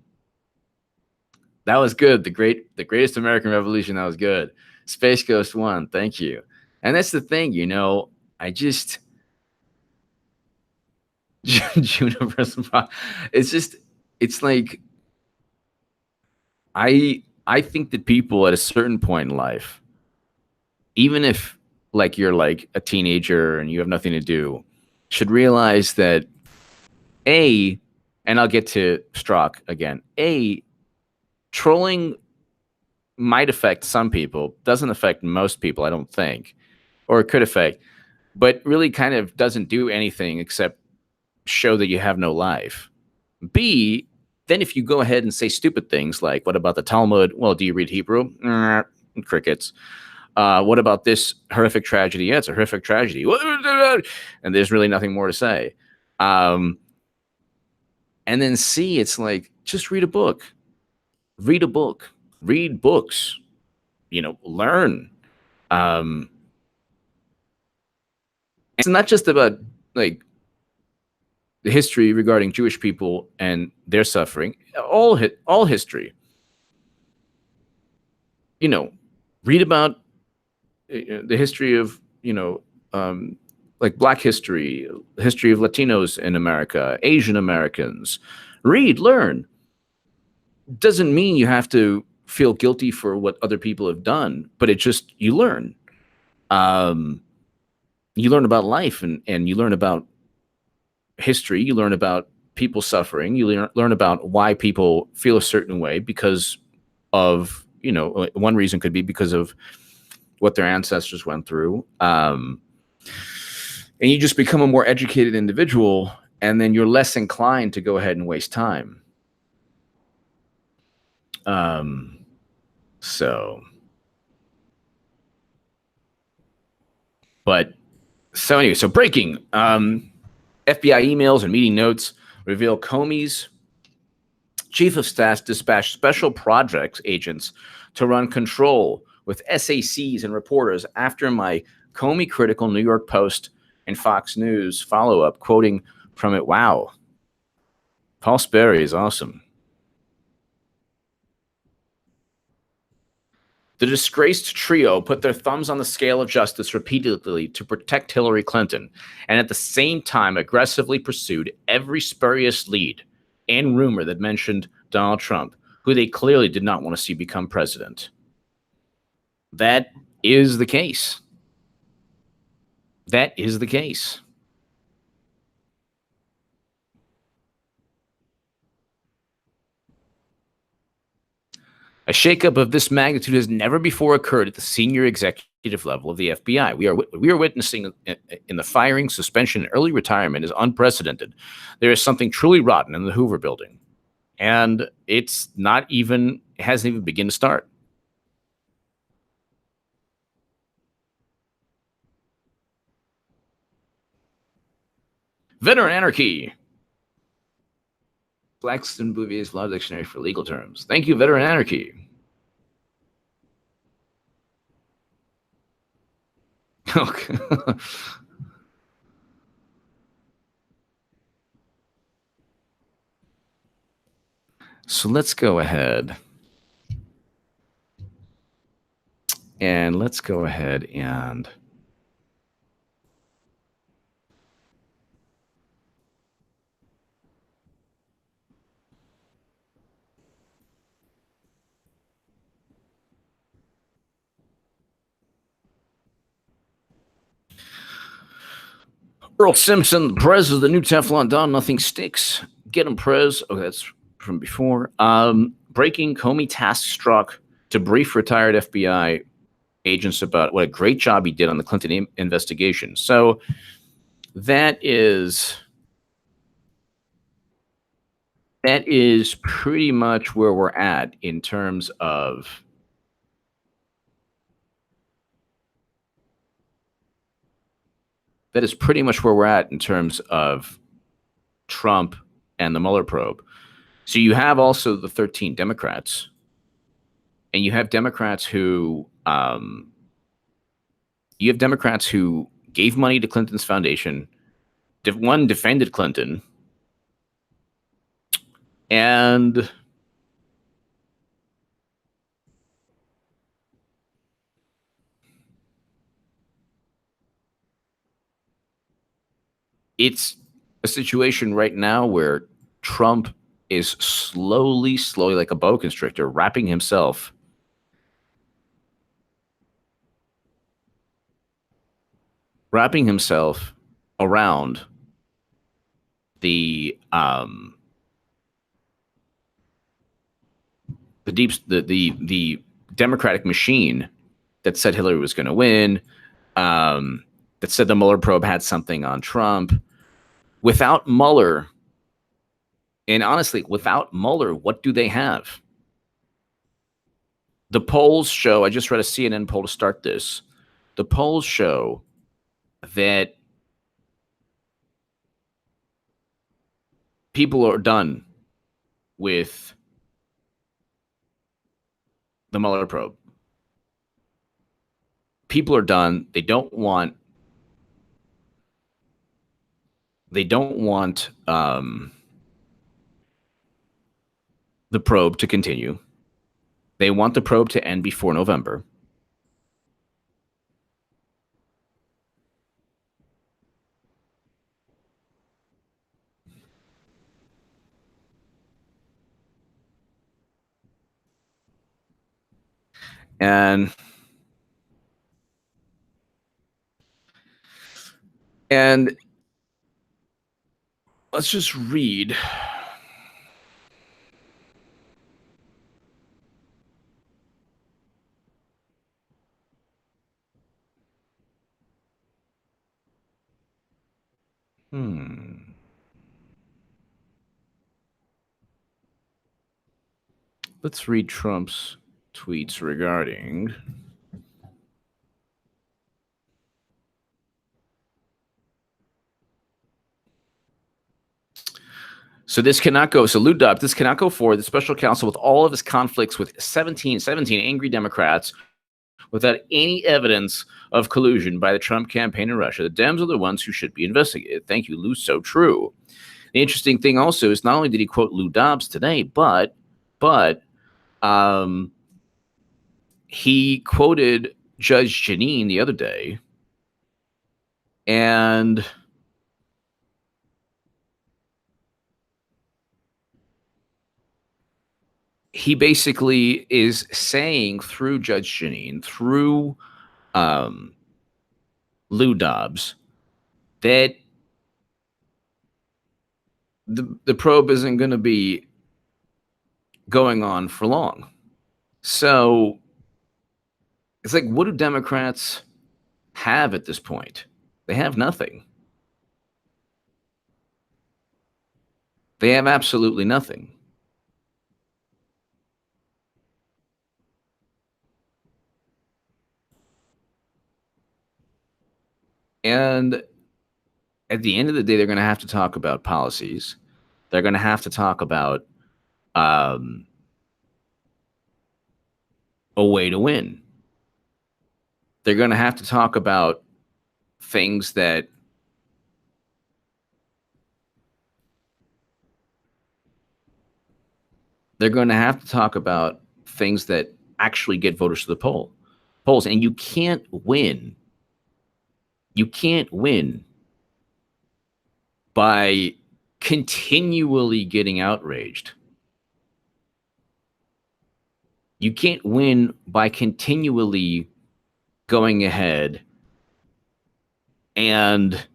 That was good. The greatest American revolution. That was good. Space Ghost One. Thank you. And that's the thing, you know. I just it's like I think that people at a certain point in life, even if like you're like a teenager and you have nothing to do, should realize that and I'll get to Strzok again, trolling might affect some people, doesn't affect most people, I don't think, or it could affect, but really kind of doesn't do anything except show that you have no life. B, then if you go ahead and say stupid things like, what about the Talmud? Well, do you read Hebrew? Crickets. What about this horrific tragedy? Yeah, it's a horrific tragedy. And there's really nothing more to say. And then C, it's like, just read a book. Read a book. Read books. You know, learn. It's not just about like the history regarding Jewish people and their suffering. All history. You know, read about the history of, you know, like Black history, the history of Latinos in America, Asian Americans. Read, learn. Doesn't mean you have to feel guilty for what other people have done, but it just, you learn. You learn about life and you learn about history. You learn about people suffering. You learn about why people feel a certain way because of, you know, one reason could be because of what their ancestors went through. And you just become a more educated individual, and then you're less inclined to go ahead and waste time. So anyway, so breaking, FBI emails and meeting notes reveal Comey's chief of staff dispatched special projects agents to run control with SACs and reporters after my Comey critical New York Post and Fox News follow-up, quoting from it. Wow. Paul Sperry is awesome. The disgraced trio put their thumbs on the scale of justice repeatedly to protect Hillary Clinton, and at the same time aggressively pursued every spurious lead and rumor that mentioned Donald Trump, who they clearly did not want to see become president. That is the case. That is the case. A shakeup of this magnitude has never before occurred at the senior executive level of the FBI. We are witnessing in the firing, suspension, and early retirement is unprecedented. There is something truly rotten in the Hoover building, and it hasn't even begun to start. Veteran anarchy. Flaxton Bouvier's Law Dictionary for Legal Terms. Thank you, Veteran Anarchy. Okay. So let's go ahead. And Earl Simpson, the Prez is the new Teflon Don. Nothing sticks. Get him, Prez. Okay, that's from before. Breaking Comey tasks Strzok to brief retired FBI agents about what a great job he did on the Clinton investigation. So that is pretty much where we're at in terms of That is pretty much where we're at in terms of Trump and the Mueller probe. So you have also the 13 Democrats, and you have Democrats who gave money to Clinton's foundation. One defended Clinton, and it's a situation right now where Trump is slowly, like a boa constrictor, wrapping himself around the Democratic machine that said Hillary was going to win, that said the Mueller probe had something on Trump. Without Mueller, and honestly, without Mueller, what do they have? The polls show, I just read a CNN poll to start this. The polls show that people are done with the Mueller probe. People are done. They don't want the probe to continue. They want the probe to end before November. And let's just read. Let's read Trump's tweets regarding So this cannot go. So Lou Dobbs, this cannot go forward. The special counsel, with all of his conflicts with 17 angry Democrats, without any evidence of collusion by the Trump campaign in Russia. The Dems are the ones who should be investigated. Thank you, Lou. So true. The interesting thing also is not only did he quote Lou Dobbs today, but he quoted Judge Jeanine the other day, and he basically is saying through Judge Jeanine, through Lou Dobbs, that the probe isn't going to be going on for long. So it's like, what do Democrats have at this point? They have nothing. They have absolutely nothing. And at the end of the day, they're going to have to talk about policies. They're going to have to talk about a way to win. They're going to have to talk about things that actually get voters to the polls. And you can't win. You can't win by continually getting outraged. You can't win by continually going ahead and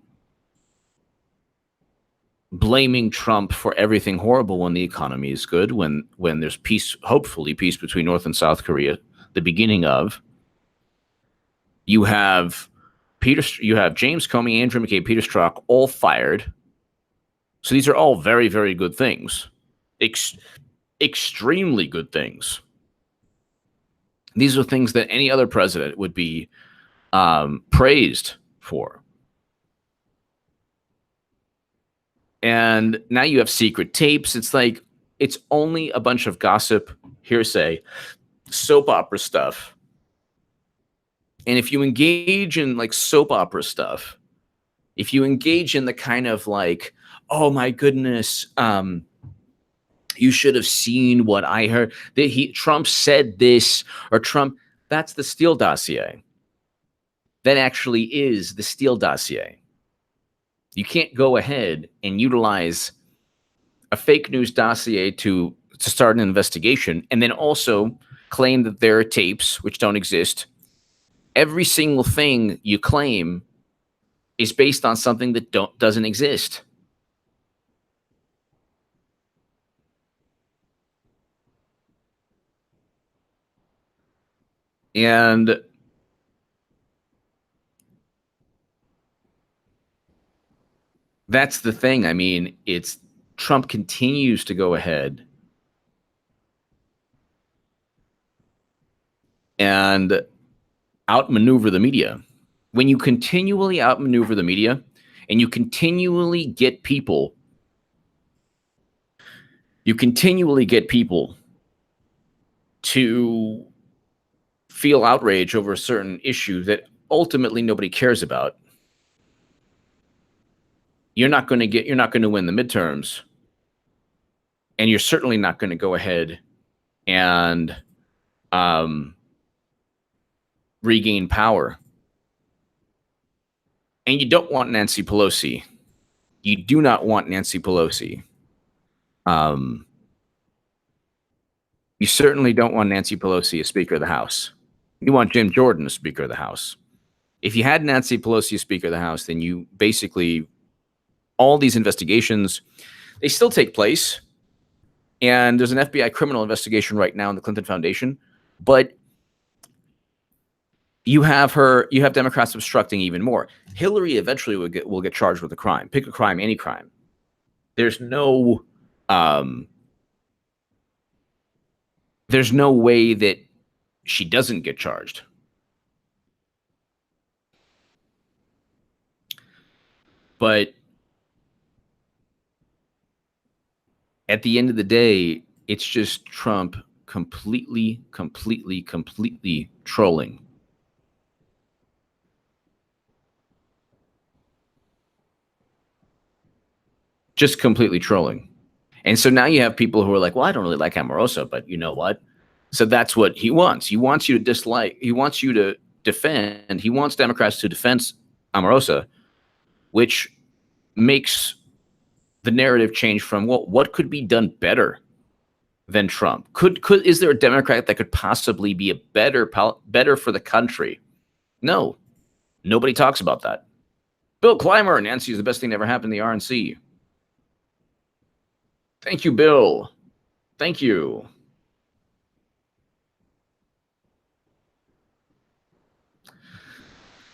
blaming Trump for everything horrible when the economy is good, when there's peace, hopefully peace between North and South Korea, the beginning of. You have James Comey, Andrew McCabe, Peter Strzok, all fired. So these are all very, very good things. Extremely good things. These are things that any other president would be praised for. And now you have secret tapes. It's like, it's only a bunch of gossip, hearsay, soap opera stuff. And if you engage in like soap opera stuff, if you engage in the kind of like, oh my goodness, you should have seen what I heard, that Trump said this, or Trump, that's the Steele dossier. That actually is the Steele dossier. You can't go ahead and utilize a fake news dossier to start an investigation and then also claim that there are tapes which don't exist. Every single thing you claim is based on something that doesn't exist. And that's the thing. I mean, it's Trump continues to go ahead and outmaneuver the media. When you continually outmaneuver the media and you continually get people to feel outrage over a certain issue that ultimately nobody cares about, you're not going to win the midterms, and you're certainly not going to go ahead and regain power. And you don't want Nancy Pelosi. You do not want Nancy Pelosi. You certainly don't want Nancy Pelosi as Speaker of the House. You want Jim Jordan as Speaker of the House. If you had Nancy Pelosi as Speaker of the House, then you basically, all these investigations, they still take place. And there's an FBI criminal investigation right now in the Clinton Foundation. But you have Democrats obstructing even more. Hillary eventually will get charged with a crime. Pick a crime, any crime. There's no way that she doesn't get charged. But at the end of the day, it's just Trump completely trolling. Just completely trolling. And so now you have people who are like, well, I don't really like Omarosa, but you know what? So that's what he wants. He wants you to dislike. He wants you to defend. He wants Democrats to defend Omarosa, which makes the narrative change from, well, what could be done better than Trump? Is there a Democrat that could possibly be a better for the country? No, nobody talks about that. Bill Clymer, Nancy is the best thing that ever happened to the RNC. Thank you, Bill. Thank you.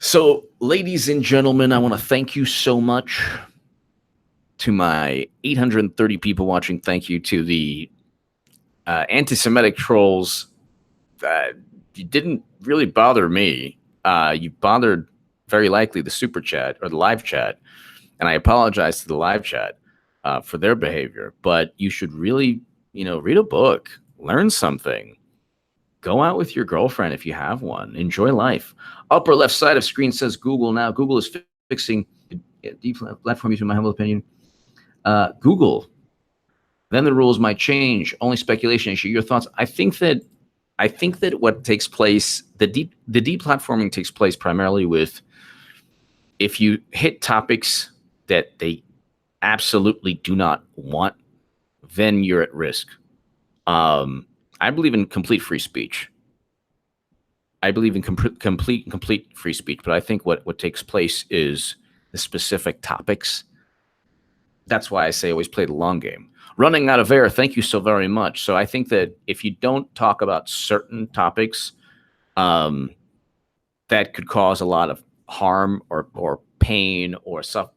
So, ladies and gentlemen, I want to thank you so much. To my 830 people watching, thank you. To the anti-Semitic trolls, you didn't really bother me. You bothered very likely the super chat or the live chat, and I apologize to the live chat for their behavior. But you should really, read a book, learn something, go out with your girlfriend if you have one, enjoy life. Upper left side of screen says Google now. Google is fixing the platform, in my humble opinion. Google, then the rules might change. Only speculation. Issue your thoughts. I think that what takes place, the deplatforming takes place primarily with, if you hit topics that they absolutely do not want, then you're at risk. I believe in complete free speech. I believe in complete free speech, but I think what takes place is the specific topics. That's why I say always play the long game. Running out of air, thank you so very much. So I think that if you don't talk about certain topics that could cause a lot of harm or pain or stuff,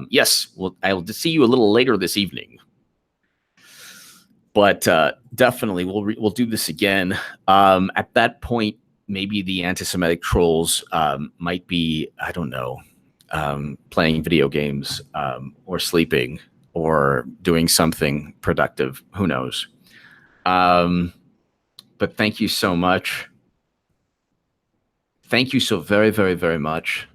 yes, I will see you a little later this evening. But definitely, we'll do this again. At that point, maybe the anti-Semitic trolls might be, I don't know, playing video games, or sleeping, or doing something productive. Who knows? But thank you so much. Thank you so very, very, very much.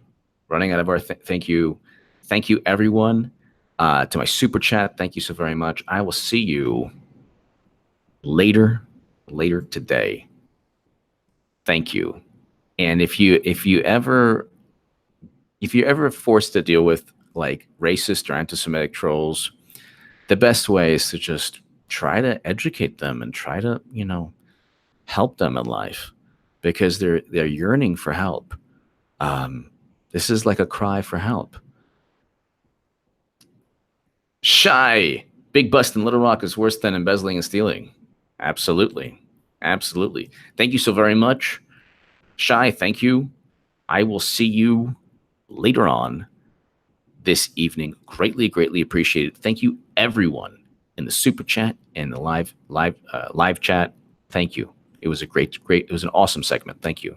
Running out of our thank you. Thank you, everyone. To my super chat, thank you so very much. I will see you later today. Thank you. And if you're ever forced to deal with like racist or anti-Semitic trolls, the best way is to just try to educate them and try to, help them in life, because they're yearning for help. This is like a cry for help. Shy, big bust in Little Rock is worse than embezzling and stealing. Absolutely. Absolutely. Thank you so very much. Shy, thank you. I will see you later on this evening. Greatly, greatly appreciated. Thank you, everyone, in the super chat and the live chat. Thank you. It was a it was an awesome segment. Thank you.